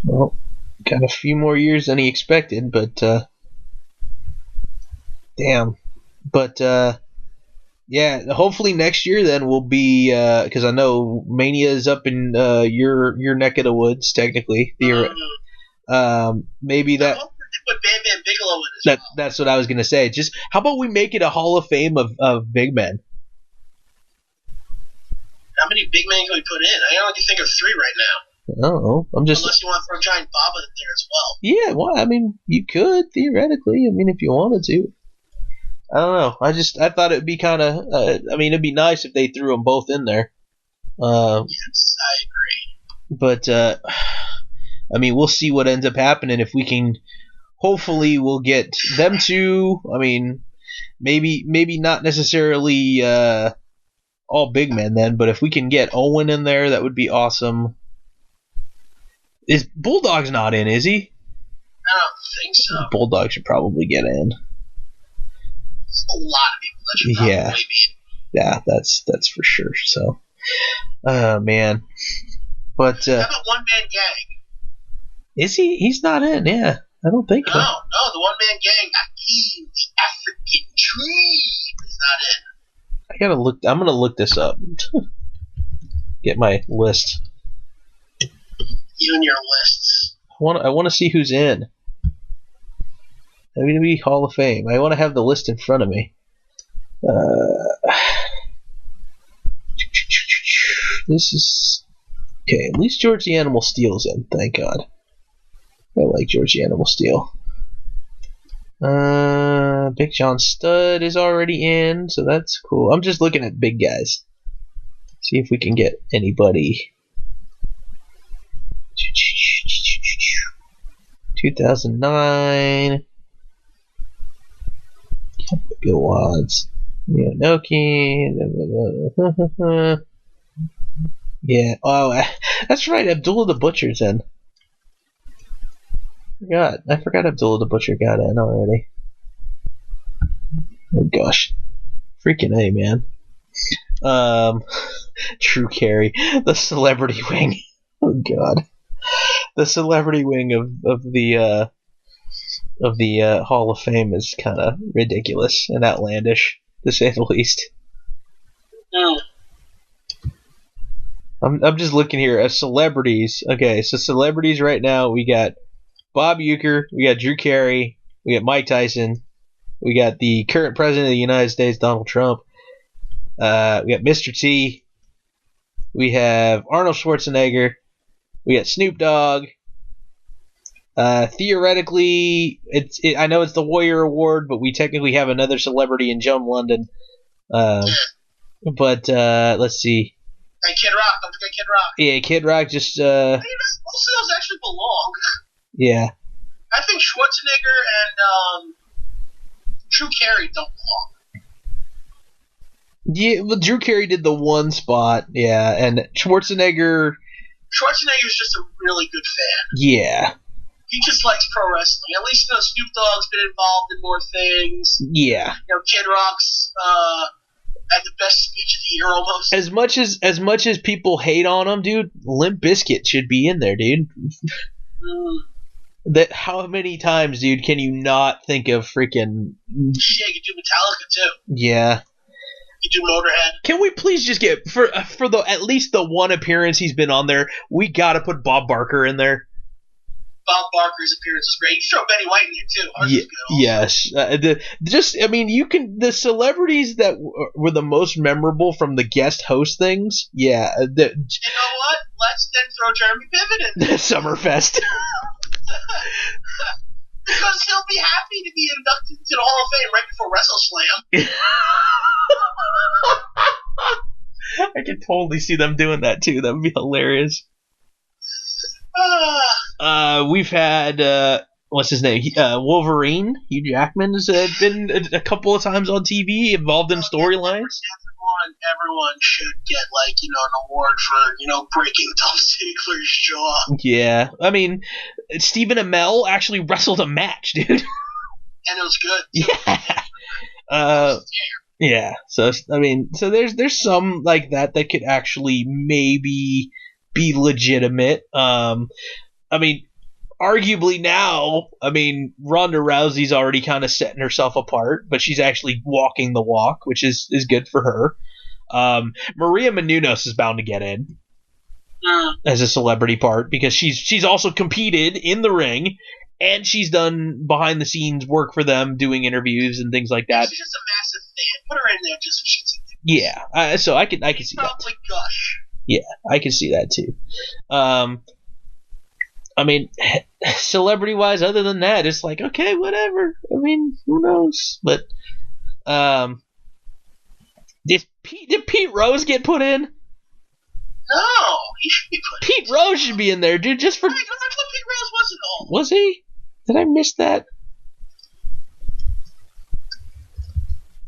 Well, got a few more years than he expected, but damn. But yeah, hopefully next year then will be because I know Mania is up in your neck of the woods technically. Maybe that. Put Bam Bam Bigelow in as well. That's what I was gonna say. Just how about we make it a Hall of Fame of big men? How many big men can we put in? I only can think of 3 right now. I don't know. Unless you want to throw Giant Baba in there as well. Yeah, well, I mean, you could theoretically. I mean, if you wanted to. I don't know. I thought it'd be kind of. I mean, it'd be nice if they threw them both in there. Yes, I agree. But I mean, we'll see what ends up happening if we can. Hopefully, we'll get them two. I mean, maybe not necessarily all big men then, but if we can get Owen in there, that would be awesome. Is Bulldog's not in? Is he? I don't think so. Bulldog should probably get in. There's a lot of people that should probably be in. Yeah, that's for sure. So, man, but how about One Man Gang? Is he? He's not in. Yeah. I don't think so. No, the one-man gang, Akeem, the African Tree, is not in. I gotta look. I'm gonna look this up. Get my list. You and your lists. I want to see who's in. WWE Hall of Fame. I want to have the list in front of me. This is okay. At least George the Animal Steel's in. Thank God. I like George the Animal Steel. Big John Studd is already in, so that's cool. I'm just looking at big guys. See if we can get anybody. 2009. Go odds. Noki. Yeah. Oh, that's right. Abdullah the Butcher's in. I forgot Abdullah the Butcher got in already. Oh gosh. Freaking A, man. True Carey. The celebrity wing. Oh god. The celebrity wing of the Hall of Fame is kind of ridiculous and outlandish, to say the least. I'm just looking here at celebrities. Okay, so celebrities right now, we got Bob Uecker, we got Drew Carey, we got Mike Tyson, we got the current president of the United States, Donald Trump, we got Mr. T, we have Arnold Schwarzenegger, we got Snoop Dogg. Theoretically, I know it's the Warrior Award, but we technically have another celebrity in Joan London. But let's see. And Kid Rock, don't forget Kid Rock. Yeah, Kid Rock just. Most of those actually belong. Yeah. I think Schwarzenegger and Drew Carey don't belong. Yeah, well, Drew Carey did the one spot, yeah, and Schwarzenegger's just a really good fan. Yeah. He just likes pro wrestling. At least Snoop Dogg's been involved in more things. Yeah. Kid Rock's had the best speech of the year almost. As much as people hate on him, dude, Limp Bizkit should be in there, dude. That how many times, dude, can you not think of freaking? Yeah, you do Metallica too. Yeah. You do Motorhead. Can we please just get for the at least the one appearance he's been on there? We gotta put Bob Barker in there. Bob Barker's appearance was great. You throw Betty White in there too. Yes. You can the celebrities that were the most memorable from the guest host things. Yeah. You know what? Let's then throw Jeremy Piven in. Summerfest. Because he'll be happy to be inducted into the Hall of Fame right before WrestleSlam. I can totally see them doing that too. That would be hilarious. We've had what's his name? Wolverine. Hugh Jackman has been a couple of times on TV, involved in storylines. everyone should get an award for breaking Dolph Ziggler's jaw. Yeah, I mean, Stephen Amell actually wrestled a match, dude. And it was good. Yeah. Yeah. So I mean, so there's some like that could actually maybe be legitimate. I mean, arguably now, I mean, Ronda Rousey's already kind of setting herself apart, but she's actually walking the walk, which is good for her. Maria Menounos is bound to get in as a celebrity part because she's also competed in the ring and she's done behind the scenes work for them, doing interviews and things like that. She's just a massive fan. Put her in there just for shits and giggles. Yeah, so I can see that. Probably gush. Yeah, I can see that too. I mean, celebrity-wise, other than that, it's like, okay, whatever. I mean, who knows? But did Pete Rose get put in? No, he should be put in. Pete Rose should be in there, dude. Just for. I thought Pete Rose wasn't all. Was he? Did I miss that?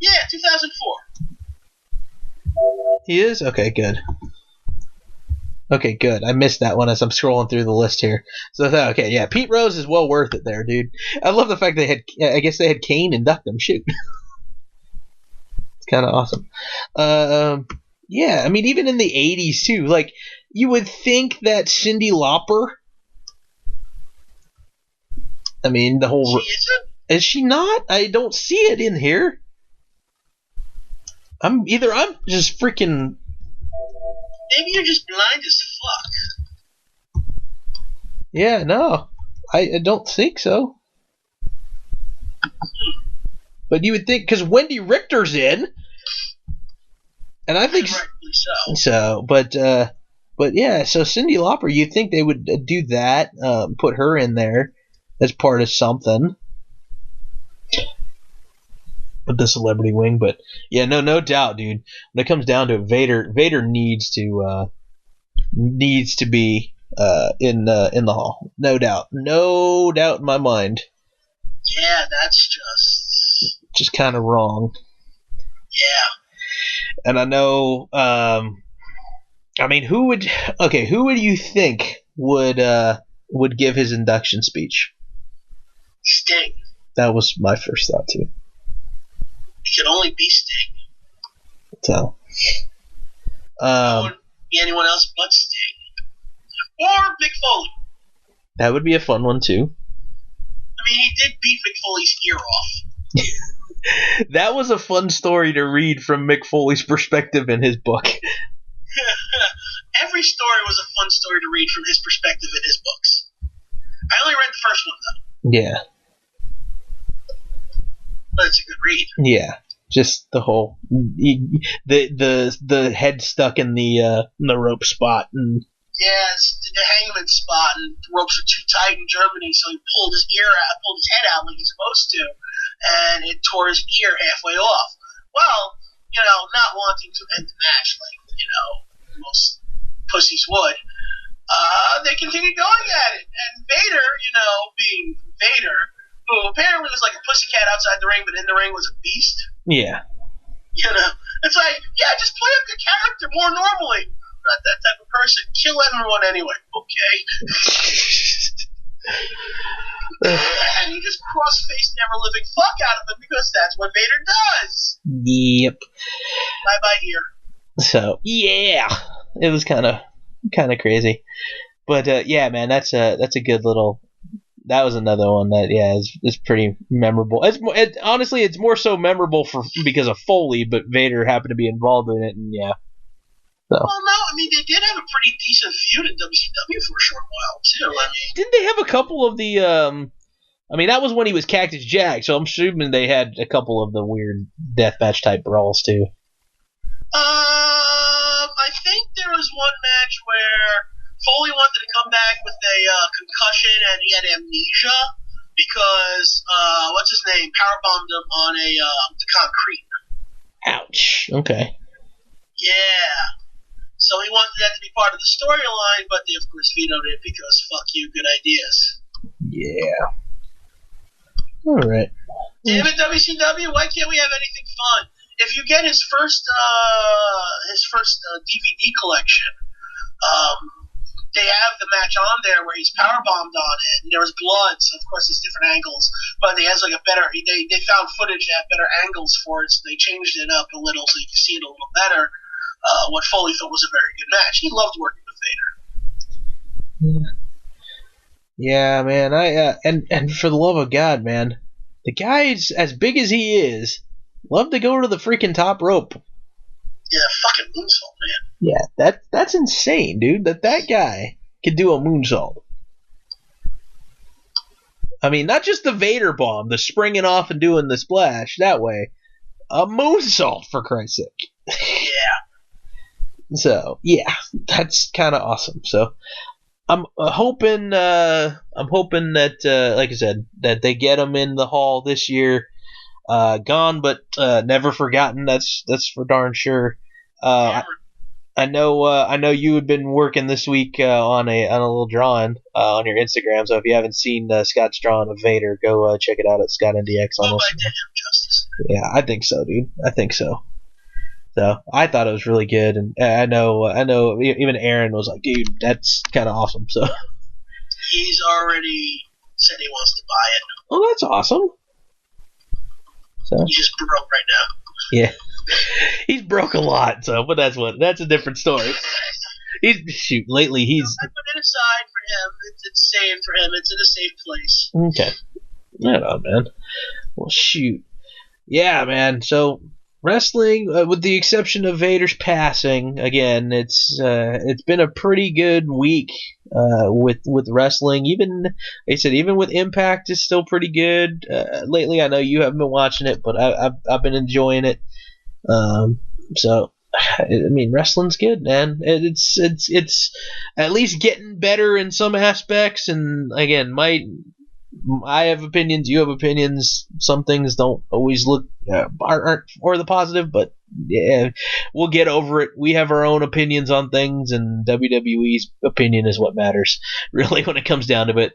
Yeah, 2004. He is? Okay, good. Okay, good. I missed that one as I'm scrolling through the list here. So, okay, yeah, Pete Rose is well worth it there, dude. I love the fact I guess they had Kane induct him. Shoot. It's kind of awesome. Yeah, I mean, even in the 80s, too. Like, you would think that Cyndi Lauper... I mean, the whole... She isn't? Is she not? I don't see it in here. I'm just freaking... Maybe you're just blind as fuck. Yeah, no. I don't think so. But you would think, because Wendy Richter's in, and I think rightfully so. So, but yeah, so Cyndi Lauper, you'd think they would do that, put her in there as part of something with the celebrity wing. But yeah, no doubt, dude. When it comes down to it, Vader needs to be in the hall, no doubt in my mind. Yeah, that's just kind of wrong. Yeah. And I know, I mean, who would you think would give his induction speech? Sting. That was my first thought too. It could only be Sting. So, wouldn't be anyone else but Sting. Or Mick Foley. That would be a fun one too. I mean, he did beat Mick Foley's ear off. That was a fun story to read from Mick Foley's perspective in his book. Every story was a fun story to read from his perspective in his books. I only read the first one though. Yeah. But it's a good read. Yeah. Just the whole the head stuck in the rope spot and yes, the hangman spot, and the ropes were too tight in Germany, so he pulled his head out like he's supposed to, and it tore his ear halfway off. Well, not wanting to end the match like, most pussies would, they continued going at it, and Vader, being Vader, who apparently was like a pussycat outside the ring, but in the ring was a beast. Yeah. It's like, yeah, just play up your character more normally. Not that type of person. Kill everyone anyway, okay? And he just cross-faced ever-living fuck out of him because that's what Vader does. Yep. Bye-bye ear. So, yeah. It was kind of crazy. But, yeah, man, that's a good little... That was another one that, yeah, is pretty memorable. Honestly, it's more so memorable because of Foley, but Vader happened to be involved in it, and yeah. So. Well, no, I mean, they did have a pretty decent feud in WCW for a short while, too. I mean, didn't they have a couple of the, I mean, that was when he was Cactus Jack, so I'm assuming they had a couple of the weird deathmatch type brawls, too. I think there was one match where Foley wanted to come back with a concussion and he had amnesia because, what's his name, powerbombed him on the concrete. Ouch. Okay. Yeah. So he wanted that to be part of the storyline, but they, of course, vetoed it because fuck you, good ideas. Yeah. All right. Damn it, WCW, why can't we have anything fun? if you get his first DVD collection, they have the match on there where he's powerbombed on it, and there's blood, so of course it's different angles. But he has like a better. They found footage that had better angles for it, so they changed it up a little so you can see it a little better. What Foley thought was a very good match. He loved working with Vader. Yeah, man. And for the love of God, man, the guy's as big as he is. Love to go to the freaking top rope. Yeah, fucking moonsault, man. Yeah, that's insane, dude. That guy could do a moonsault. I mean, not just the Vader bomb, the springing off and doing the splash that way. A moonsault, for Christ's sake. Yeah. So yeah, that's kind of awesome. So I'm hoping that, like I said, that they get him in the hall this year. Gone but never forgotten. That's for darn sure. I know you had been working this week on a little drawing on your Instagram. So if you haven't seen Scott's drawing of Vader, go check it out at Scott NDX. I did him justice. Yeah, I think so, dude. I think so. So I thought it was really good, and I know even Aaron was like, dude, that's kind of awesome. So he's already said he wants to buy it. Oh, that's awesome. So he's just broke right now. Yeah, he's broke a lot. So, but that's a different story. Lately he's. I put it aside for him. It's saved for him. It's in a safe place. Okay. Right on, man. Well, shoot. Yeah, man. So wrestling, with the exception of Vader's passing, again, it's been a pretty good week with wrestling. Even, like I said, even with Impact is still pretty good. Lately, I know you haven't been watching it, but I've been enjoying it. So, I mean, wrestling's good, man. It's at least getting better in some aspects, and again, I have opinions, you have opinions. Some things don't always look aren't for the positive, but yeah, we'll get over it. We have our own opinions on things, and WWE's opinion is what matters, really, when it comes down to it,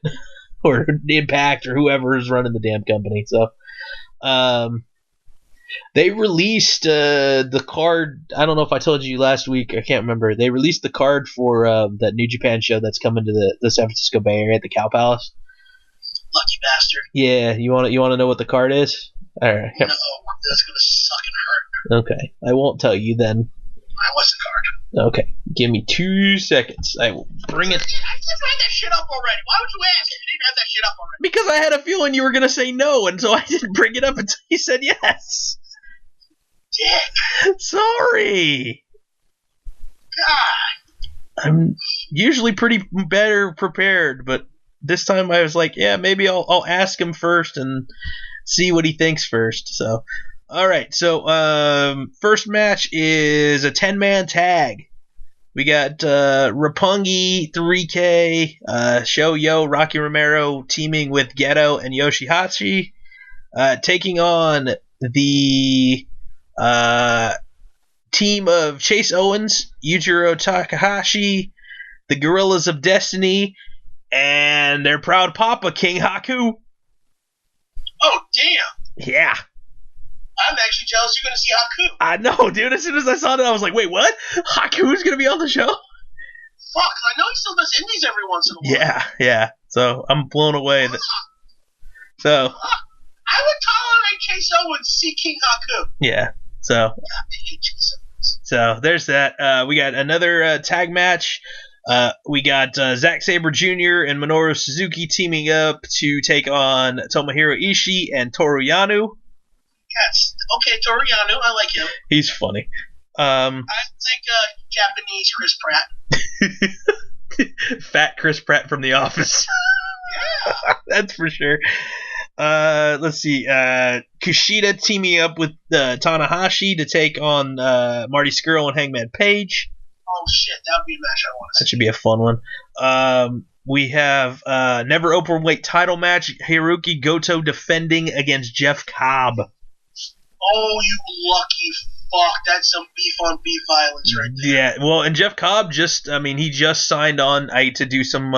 or Impact, or whoever is running the damn company. So, they released the card. I don't know if I told you last week. I can't remember. They released the card for that New Japan show that's coming to the San Francisco Bay Area at the Cow Palace. Lucky bastard. Yeah, you want to know what the card is? All right. No, that's gonna suck and hurt. Okay, I won't tell you then. What's the card? Okay, give me 2 seconds. I will bring it. I just had that shit up already. Why would you ask if you didn't have that shit up already? Because I had a feeling you were gonna say no, and so I didn't bring it up until you said yes. Dick. Sorry. God. I'm usually pretty better prepared, but this time I was like, yeah, maybe I'll ask him first and see what he thinks first. So, all right. So, first match is a 10-man tag. We got Roppongi 3K, Shoyo, Rocky Romero teaming with Geto and Yoshihashi, taking on the team of Chase Owens, Yujiro Takahashi, the Gorillas of Destiny, and their proud papa, King Haku. Oh, damn. Yeah. I'm actually jealous you're going to see Haku. I know, dude. As soon as I saw that, I was like, wait, what? Haku's going to be on the show? Fuck, I know he still does indies every once in a while. Yeah. So, I'm blown away. So, I would tolerate Chase Owens see King Haku. Yeah. So, I hate Chase Owens. So, there's that. We got another tag match. We got Zack Sabre Jr. and Minoru Suzuki teaming up to take on Tomohiro Ishii and Toru Yano. Yes. Okay, Toru Yano. I like him. He's funny. I like Japanese Chris Pratt. Fat Chris Pratt from The Office. Yeah. That's for sure. Let's see. Kushida teaming up with Tanahashi to take on Marty Scurll and Hangman Page. Oh shit, that would be a match I want to see. That should be a fun one. We have never openweight title match. Hiroki Goto defending against Jeff Cobb. Oh, you lucky fuck! That's some beef on beef violence right there. Yeah, well, and Jeff Cobb he just signed on to do some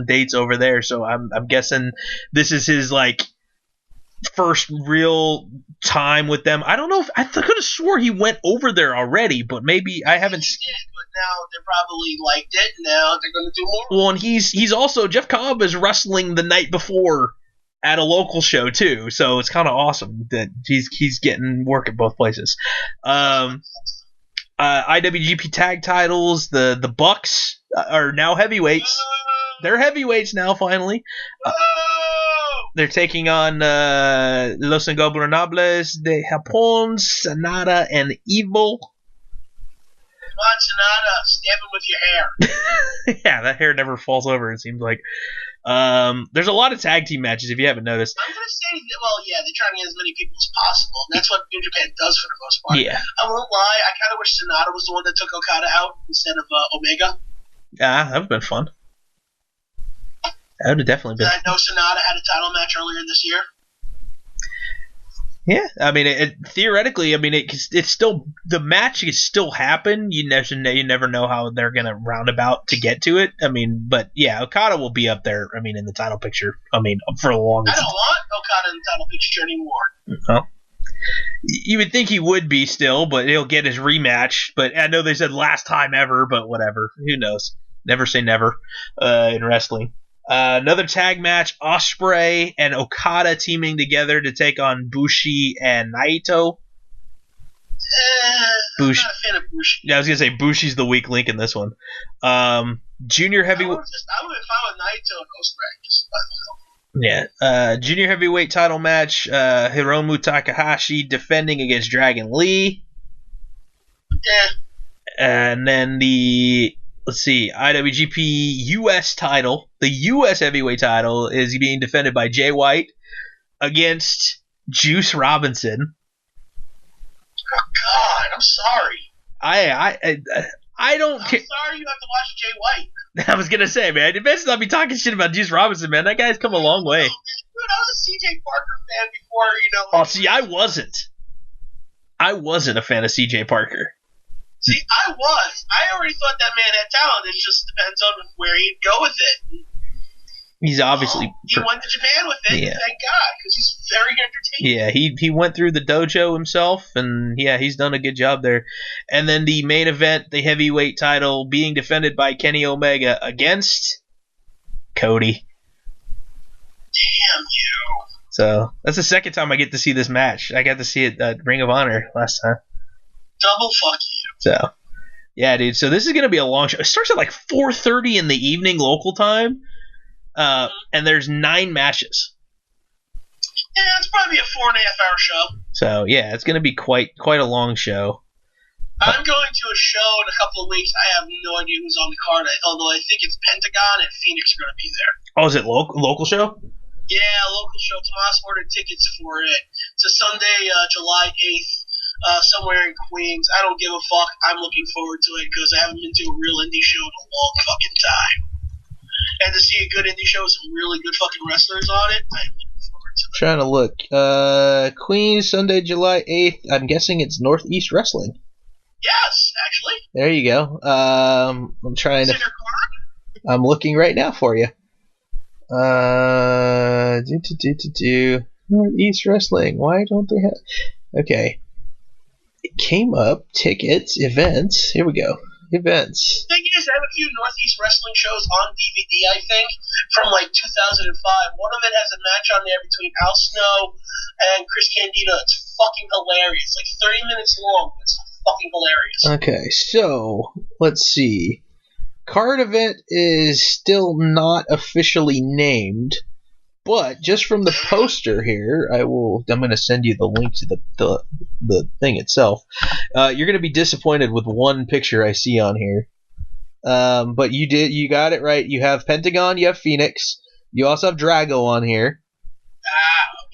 dates over there. So I'm guessing this is his first real time with them. I don't know if I could have swore he went over there already, but maybe I haven't. He did, but now they probably liked it. Now they're going to do more. Well, and he's also Jeff Cobb is wrestling the night before at a local show too, so it's kind of awesome that he's getting work at both places. IWGP tag titles, the Bucks are now heavyweights. They're heavyweights now finally. They're taking on Los Ingobernables de Japón, Sanada, and Evil. Come on, Sanada, stab him with your hair. Yeah, that hair never falls over, it seems like. There's a lot of tag team matches, if you haven't noticed. I'm going to say, well, yeah, they're trying to get as many people as possible. And that's what New Japan does for the most part. Yeah. I won't lie, I kind of wish Sanada was the one that took Okada out instead of Omega. Yeah, that would have been fun. That would have definitely been. I know Sanada had a title match earlier this year. Yeah, I mean, theoretically, I mean, it's still the match can still happen. You never know how they're gonna roundabout to get to it. I mean, but yeah, Okada will be up there. I mean, in the title picture. I mean, for a long. I don't want Okada in the title picture anymore. Oh. You would think he would be still, but he'll get his rematch. But I know they said last time ever, but whatever. Who knows? Never say never in wrestling. Another tag match, Ospreay and Okada teaming together to take on Bushi and Naito. Bushi. I'm not a fan of Bushi. Yeah, I was going to say Bushi's the weak link in this one. Junior heavyweight. I would have fought with Naito and Ospreay. Just by myself. Yeah. Junior heavyweight title match, Hiromu Takahashi defending against Dragon Lee. Yeah. And then let's see, IWGP US title, the US heavyweight title is being defended by Jay White against Juice Robinson. Oh God, I'm sorry. I don't care. I'm sorry you have to watch Jay White. I was gonna say, man, you best not be talking shit about Juice Robinson, man. That guy's come a long way. Dude, I was a CJ Parker fan before, Oh, see, I wasn't a fan of CJ Parker. See, I already thought that man had talent. It just depends on where he'd go with it. He's obviously... he went to Japan with it, yeah. Thank God, because he's very entertaining. Yeah, he went through the dojo himself, and yeah, he's done a good job there. And then the main event, the heavyweight title, being defended by Kenny Omega against Cody. Damn you. So, that's the second time I get to see this match. I got to see it at Ring of Honor last time. Double fuck you. So, yeah, dude. So this is going to be a long show. It starts at like 4:30 in the evening local time, and there's 9 matches. Yeah, it's probably a 4.5-hour show. So yeah, it's going to be quite a long show. I'm going to a show in a couple of weeks. I have no idea who's on the card, although I think it's Pentagon and Phoenix are going to be there. Oh, is it local show? Yeah, local show. Tomas ordered tickets for it. It's a Sunday, July 8th. Somewhere in Queens. I don't give a fuck. I'm looking forward to it because I haven't been to a real indie show in a long fucking time. And to see a good indie show with some really good fucking wrestlers on it, I'm looking forward to it. Trying to look. Queens, Sunday, July 8th. I'm guessing it's Northeast Wrestling. Yes, actually. There you go. I'm trying to... I'm looking right now for you. Northeast Wrestling. Why don't they have... Okay. It came up, tickets, events. Here we go. Events. The thing is, I have a few Northeast Wrestling shows on DVD, I think, from like 2005. One of it has a match on there between Al Snow and Chris Candido. It's fucking hilarious. Like 30 minutes long. It's fucking hilarious. Okay, so let's see. Card event is still not officially named. But just from the poster here, I'm going to send you the link to the thing itself. You're going to be disappointed with one picture I see on here. But you got it right. You have Pentagon, you have Phoenix, you also have Drago on here.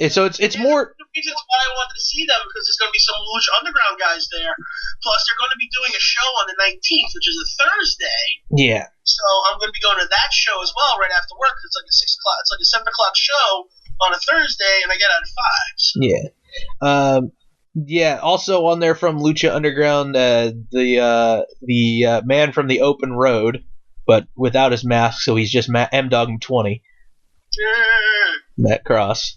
So it's more. The reasons why I wanted to see them because there's going to be some Lucha Underground guys there. Plus, they're going to be doing a show on the 19th, which is a Thursday. Yeah. So I'm going to be going to that show as well right after work. It's like a 6 o'clock. It's like a 7 o'clock show on a Thursday, and I get out at 5. So. Yeah. Yeah. Also on there from Lucha Underground, the man from the Open Road, but without his mask, so he's just M-Dog 20. Matt Cross.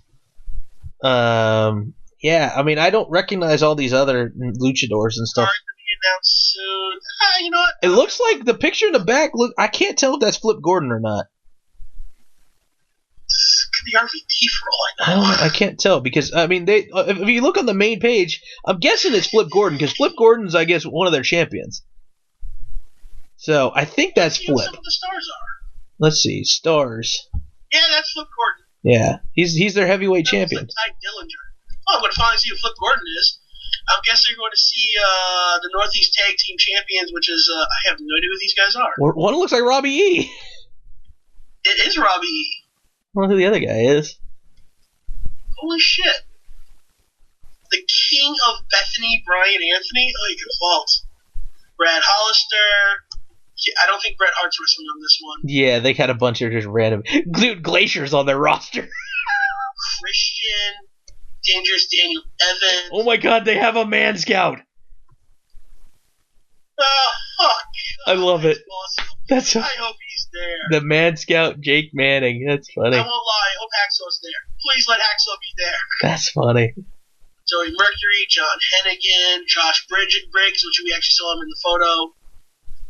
Yeah, I mean, I don't recognize all these other luchadors and stuff. Card to be announced soon. You know what? It looks like the picture in the back. Look, I can't tell if that's Flip Gordon or not. This could be RVD for all I know. I can't tell because I mean, they if you look on the main page, I'm guessing it's Flip Gordon because Flip Gordon's, I guess, one of their champions. So I think that's Let's see who Flip. some of the stars are. Let's see, stars. Yeah, that's Flip Gordon. Yeah, he's their heavyweight champion. Like Ty Dillinger. Oh, I'm going to finally see who Flip Gordon is. I guess they're going to see the Northeast Tag Team Champions, which is, I have no idea who these guys are. One looks like Robbie E. It is Robbie E. I don't know who the other guy is. Holy shit. The King of Bethany, Brian Anthony? Oh, you can fault. Brad Hollister. I don't think Bret Hart's wrestling on this one. Yeah, they got a bunch of just random glaciers on their roster. Christian. Dangerous Daniel Evans. Oh my god, they have a Man Scout. Oh, fuck. I love it. Awesome. I hope he's there. The Man Scout, Jake Manning. That's funny. I won't lie. I hope Hacksaw's there. Please let Hacksaw be there. That's funny. Joey Mercury, John Hennigan, Josh Briggs, which we actually saw him in the photo.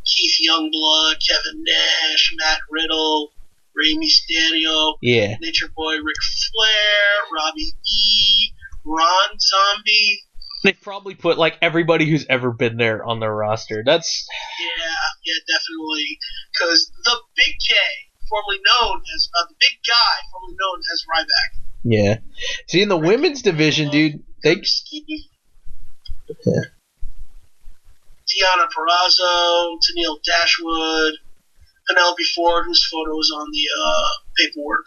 Keith Youngblood, Kevin Nash, Matt Riddle, Rey Mysterio, yeah. Nature Boy Ric Flair, Robbie E, Ron Zombie. They probably put like everybody who's ever been there on their roster. That's yeah, definitely. Because the Big K, formerly known as the Big Guy, formerly known as Ryback. Yeah. See, in the women's division, dude, they. Yeah. Deanna Perrazzo, Tennille Dashwood, Penelope Ford, whose photo is on the paperwork.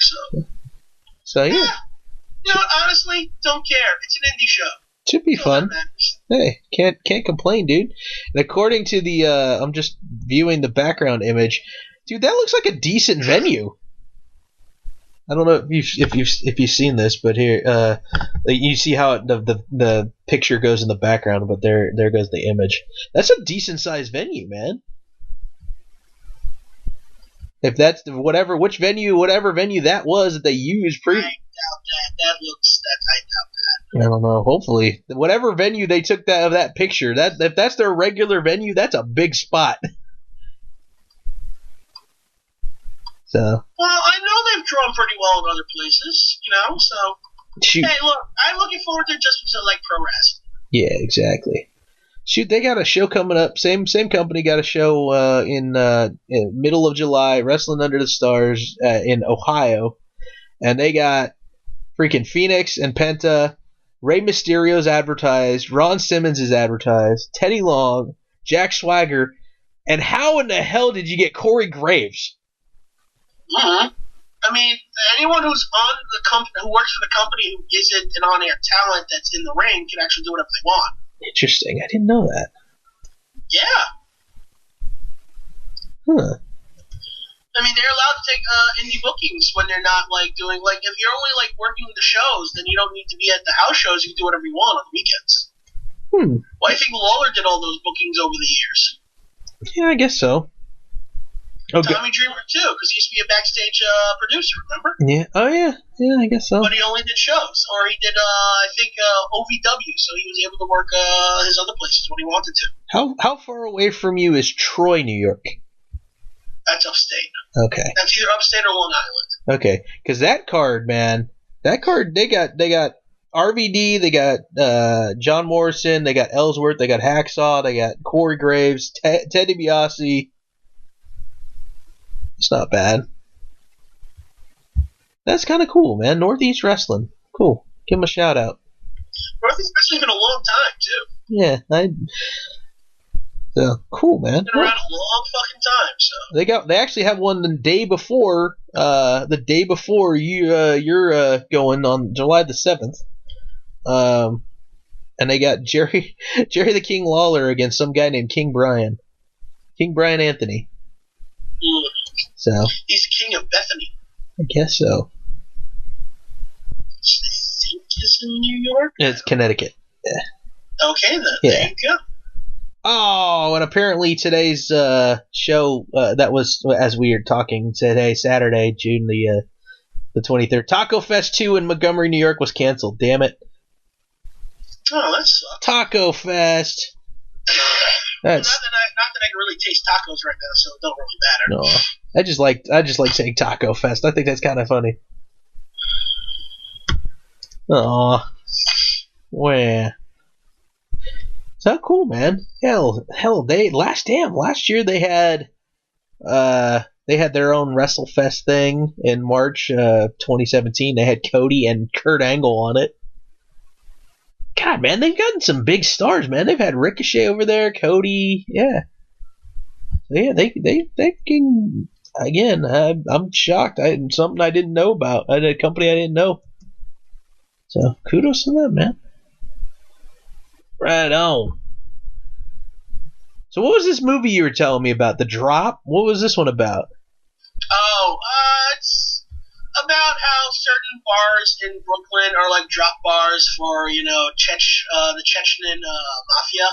So yeah. You know what, honestly, don't care. It's an indie show. Should be fun. Hey, can't complain, dude. And according to the, I'm just viewing the background image, dude. That looks like a decent venue. I don't know if you've seen this, but here, you see how the picture goes in the background, but there goes the image. That's a decent sized venue, man. If that's whatever venue that was that they used I doubt that. I doubt that. I don't know. Hopefully, whatever venue they took of that picture, if that's their regular venue, that's a big spot. So. Well, I know they've drawn pretty well in other places, so. Shoot. Hey, look, I'm looking forward to it just because I like pro wrestling. Yeah, exactly. Shoot, they got a show coming up. Same company got a show in middle of July, Wrestling Under the Stars in Ohio, and they got freaking Phoenix and Penta. Rey Mysterio's advertised. Ron Simmons is advertised. Teddy Long, Jack Swagger, and how in the hell did you get Corey Graves? Mm-hmm. I mean, anyone who's on the company, who works for the company, who isn't an on-air talent that's in the ring, can actually do whatever they want. Interesting. I didn't know that. Yeah. Huh. I mean, they're allowed to take indie bookings when they're not doing if you're only working the shows, then you don't need to be at the house shows. You can do whatever you want on the weekends. Well, I think Lawler did all those bookings over the years. Yeah, I guess so. Okay. Tommy Dreamer too, because he used to be a backstage producer. Remember? Yeah. Oh yeah, I guess so. But he only did shows, or he did I think OVW, so he was able to work his other places when he wanted to. How far away from you is Troy, New York? That's upstate. Okay. That's either upstate or Long Island. Okay, because that card, man, they got RVD, they got John Morrison, they got Ellsworth, they got Hacksaw, they got Corey Graves, Ted DiBiase. It's not bad. That's kind of cool, man. Northeast Wrestling, cool. Give them a shout out. Northeast Wrestling been a long time too. Yeah, So cool, man. Been around a long fucking time. So they actually have one the day before. The day before you're going on July the 7th. And they got Jerry the King Lawler against some guy named King Brian Anthony. So he's the King of Bethany. I guess so. Which I think is in New York. It's Connecticut. Yeah. Okay then. Yeah. There you go. Oh, and apparently today's show that was, as we were talking, said, hey, Saturday, June the The 23rd. Taco Fest 2 in Montgomery, New York was canceled. Damn it. Oh, that sucks. Taco Fest. Not that I can really taste tacos right now, so it don't really matter. No, I just like saying Taco Fest. I think that's kind of funny. Aw, where? So cool, man. Hell, last year they had their own WrestleFest thing in March 2017. They had Cody and Kurt Angle on it. God, man, they've gotten some big stars, man. They've had Ricochet over there, Cody, yeah. So yeah, they can, again, I'm shocked. Something I didn't know about. I had a company I didn't know. So kudos to them, man. Right on. So what was this movie you were telling me about? The Drop? What was this one about? Oh, it's about how certain bars in Brooklyn are like drop bars for, the Chechen mafia,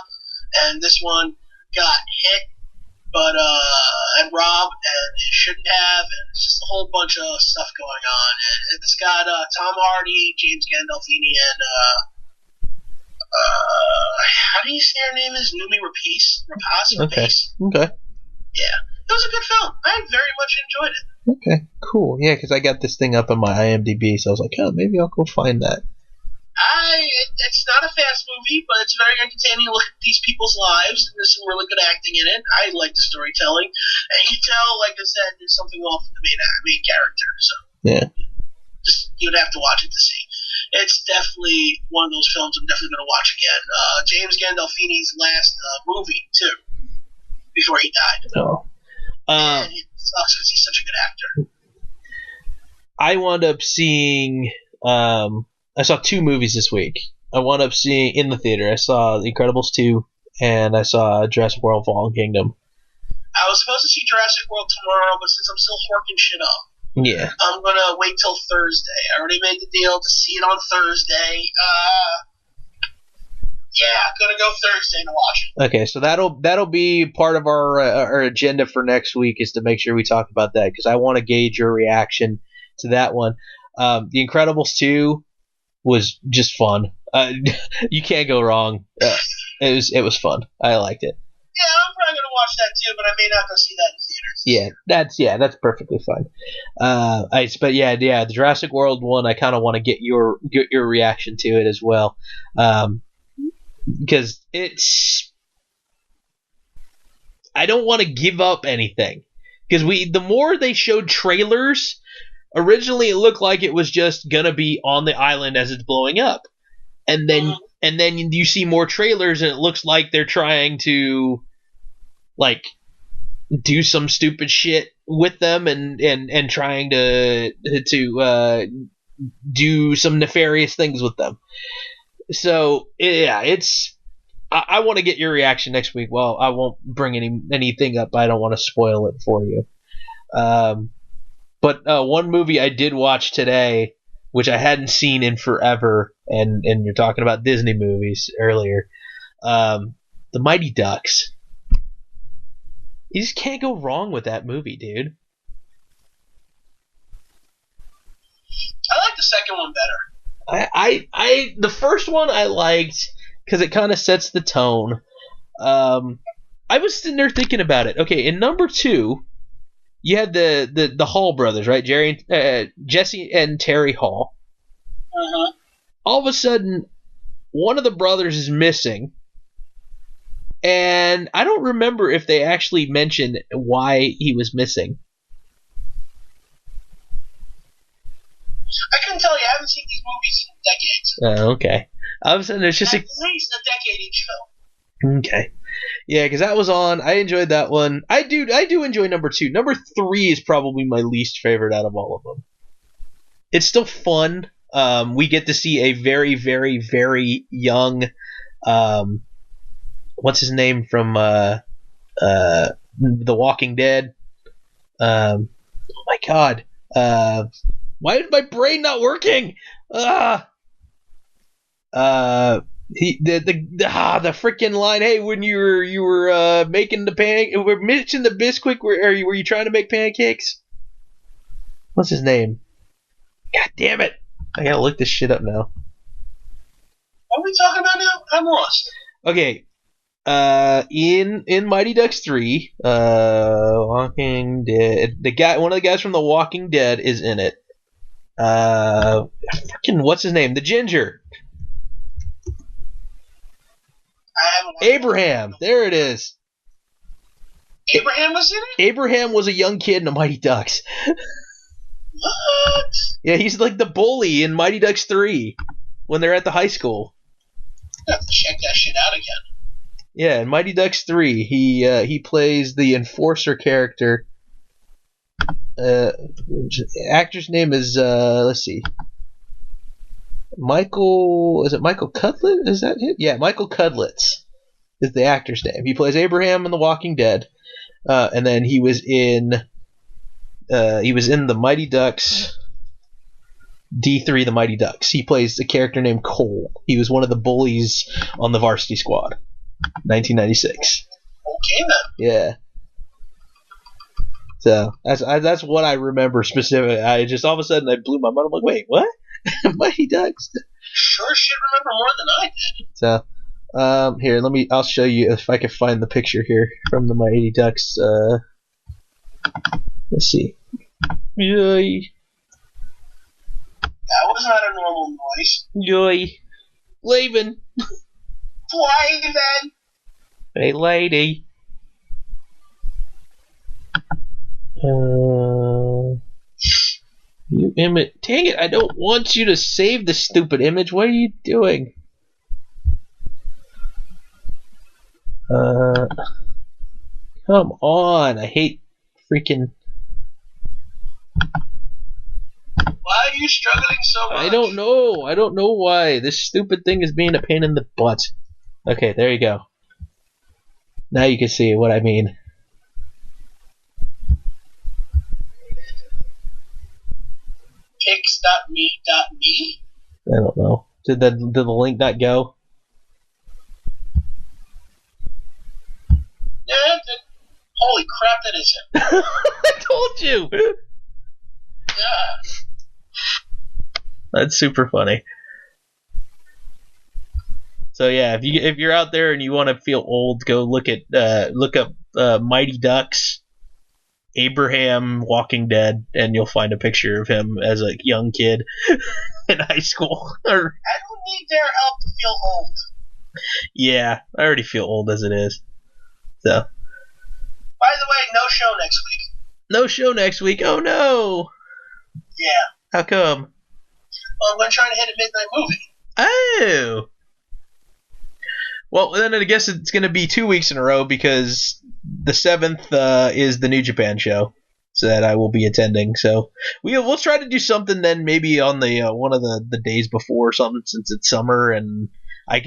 and this one got hit, but and robbed, and it shouldn't have, and it's just a whole bunch of stuff going on, and it's got Tom Hardy, James Gandolfini, and how do you say her name is? Numi Rapace? Okay. Yeah. It was a good film. I very much enjoyed it. Okay, cool. Yeah, because I got this thing up on my IMDb, so I was like, oh, maybe I'll go find that. It's not a fast movie, but it's very entertaining to look at these people's lives, and there's some really good acting in it. I like the storytelling. And you can tell, like I said, there's something off with the main character. So yeah, you'd have to watch it to see. It's definitely one of those films I'm definitely going to watch again. James Gandolfini's last movie, too, before he died. Oh. And it sucks because he's such a good actor. I wound up seeing. I saw 2 movies this week. I wound up seeing in the theater. I saw The Incredibles 2, and I saw Jurassic World: Fallen Kingdom. I was supposed to see Jurassic World tomorrow, but since I'm still working shit up, yeah, I'm gonna wait till Thursday. I already made the deal to see it on Thursday. Yeah, gonna go Thursday to watch it. Okay, so that'll be part of our agenda for next week, is to make sure we talk about that, because I want to gauge your reaction to that one. The Incredibles 2 was just fun. You can't go wrong. It was fun. I liked it. Yeah, I'm probably gonna watch that too, but I may not go see that in theaters. Yeah, that's perfectly fine. But the Jurassic World one, I kind of want to get your reaction to it as well. Because I don't want to give up anything, because the more they showed trailers, originally it looked like it was just gonna be on the island as it's blowing up, and then you see more trailers and it looks like they're trying to like do some stupid shit with them and trying to do some nefarious things with them. So yeah, I want to get your reaction next week. Well, I won't bring anything up. I don't want to spoil it for you. But one movie I did watch today, which I hadn't seen in forever, and you're talking about Disney movies earlier, The Mighty Ducks. You just can't go wrong with that movie, dude. I like the second one better. I the first one I liked because it kind of sets the tone. I was sitting there thinking about it. Okay, in number 2, you had the Hall brothers, right? Jesse and Terry Hall. Uh-huh. All of a sudden, one of the brothers is missing, and I don't remember if they actually mentioned why he was missing. I couldn't tell you. I haven't seen these movies in decades. Oh, okay. All of a sudden, there's just at least a decade each film. Okay. Yeah, because that was on. I enjoyed that one. I do enjoy number 2. Number 3 is probably my least favorite out of all of them. It's still fun. We get to see a very, very, very young, what's his name from The Walking Dead? Oh my God. Why is my brain not working? The freaking line. Hey, when you were making the we're mixing the biscuit. Were you trying to make pancakes? What's his name? God damn it! I gotta look this shit up now. What are we talking about now? I'm lost. Okay. In Mighty Ducks 3, Walking Dead, one of the guys from The Walking Dead is in it. Freaking what's his name? The Ginger. Abraham. There it is. Abraham was in it? Abraham was a young kid in the Mighty Ducks. What? Yeah, he's like the bully in Mighty Ducks 3 when they're at the high school. I have to check that shit out again. Yeah, in Mighty Ducks 3, he plays the enforcer character. Actor's name is let's see, Michael. Is it Michael Cudlitz? Is that it? Yeah, Michael Cudlitz is the actor's name. He plays Abraham in The Walking Dead, and then he was in the Mighty Ducks D3, The Mighty Ducks. He plays a character named Cole. He was one of the bullies on the Varsity Squad, 1996. Okay then. Yeah. So that's what I remember specifically. I just all of a sudden I blew my mind. I'm like, wait, what? Mighty Ducks? Sure should remember more than I did. So, here, I'll show you if I can find the picture here from the Mighty Ducks. Let's see. Yay. That was not a normal noise. Yay. Leaving. Why then? Hey, lady. You image. Dang it, I don't want you to save the stupid image. What are you doing? Come on. I hate freaking. Why are you struggling so much? I don't know. I don't know why. This stupid thing is being a pain in the butt. Okay, there you go. Now you can see what I mean. Pix.me.me? I don't know. Did the link not go? Yeah, holy crap, that is him. I told you! Yeah. That's super funny. So yeah, if you're out there and you want to feel old, go look up Mighty Ducks, Abraham Walking Dead, and you'll find a picture of him as a young kid in high school. I don't need their help to feel old. Yeah, I already feel old as it is. So. By the way, no show next week. No show next week? Oh no! Yeah. How come? Well, I'm going to try to hit a midnight movie. Oh! Well, then I guess it's going to be 2 weeks in a row because the 7th is the New Japan show, so that I will be attending. So we'll try to do something then, maybe on the one of the days before or something, since it's summer and I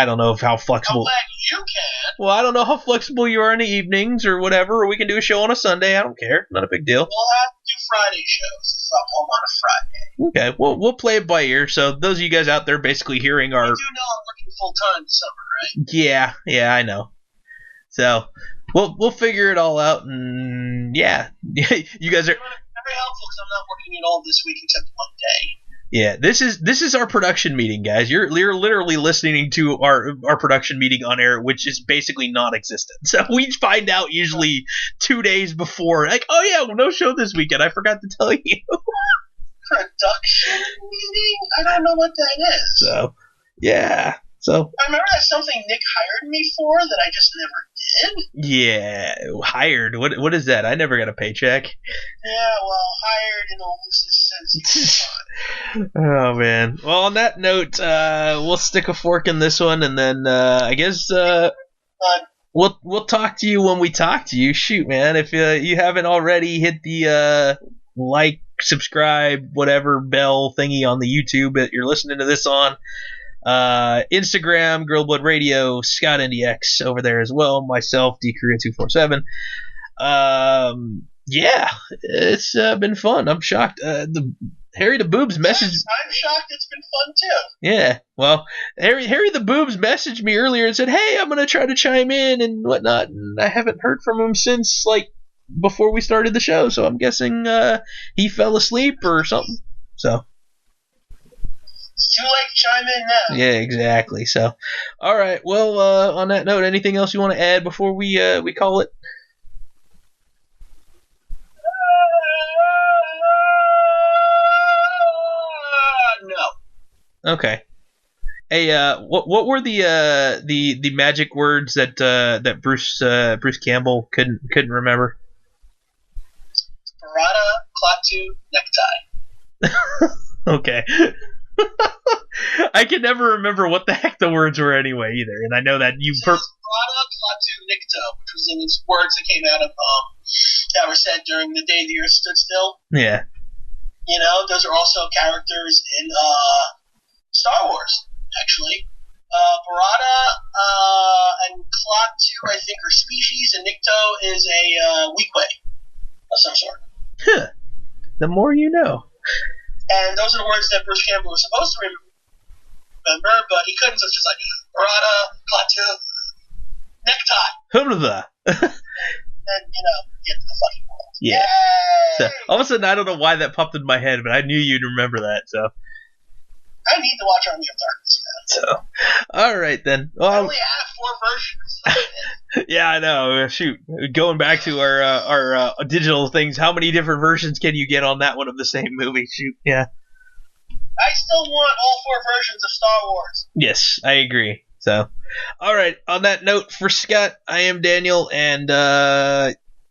don't know how flexible. I'm glad you can. Well, I don't know how flexible you are in the evenings or whatever, or we can do a show on a Sunday. I don't care. Not a big deal. We'll have to do Friday shows if I'm home on a Friday. Okay, well, we'll play it by ear. So those of you guys out there basically hearing our... You do know I'm working full-time this summer, right? Yeah, I know. So we'll figure it all out, and yeah, you guys are very helpful because I'm not working at all this week except one day. Yeah, this is our production meeting, guys. You're literally listening to our production meeting on air, which is basically non-existent. So we find out usually 2 days before, like, oh yeah, no show this weekend. I forgot to tell you. Production meeting? I don't know what that is. So yeah. So I remember that's something Nick hired me for that I just never did. Yeah, hired. What is that? I never got a paycheck. Yeah, well, hired in the loosest sense. Oh man. Well, on that note, we'll stick a fork in this one, and then I guess we'll talk to you when we talk to you. Shoot, man! If you haven't already, hit the like, subscribe, whatever bell thingy on the YouTube that you're listening to this on. Instagram, Grillblood Radio, Scott NDX over there as well. Myself, DKorea247. Yeah, it's been fun. I'm shocked. The Harry the Boobs message. Yes, I'm shocked. It's been fun too. Yeah, well, Harry the Boobs messaged me earlier and said, "Hey, I'm gonna try to chime in and whatnot." And I haven't heard from him since before we started the show. So I'm guessing he fell asleep or something. So. It's too late to chime in now. Yeah, exactly. So, all right. Well, on that note, anything else you want to add before we call it? No. Okay. Hey, what were the magic words that Bruce Campbell couldn't remember? Barada, Klaatu, necktie. Okay. I can never remember what the heck the words were anyway either, and I know that you. Barada, Klaatu, Nikto, which was in his words that came out of that were said during the day the Earth stood still. Yeah. You know, those are also characters in Star Wars, actually. Barada and Klaatu, I think, are species, and Nikto is a Weequay of some sort. Huh. The more you know. And those are the words that Bruce Campbell was supposed to remember, but he couldn't, so it's just like, Barada, Klaatu, necktie. And, get to the fucking world. Yeah. Yay! So, all of a sudden, I don't know why that popped in my head, but I knew you'd remember that, so. I need to watch Army of Darkness now. So, all right then. Well, I only have 4 versions. Yeah, I know. Shoot, going back to our digital things, how many different versions can you get on that one of the same movie? Shoot, yeah. I still want all 4 versions of Star Wars. Yes, I agree. So, all right. On that note, for Scott, I am Daniel, and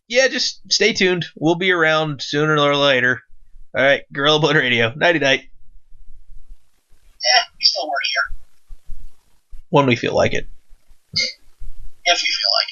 yeah, just stay tuned. We'll be around sooner or later. All right, Gorilla Blood Radio, nighty night. Yeah, we still work here. When we feel like it. If you feel like it.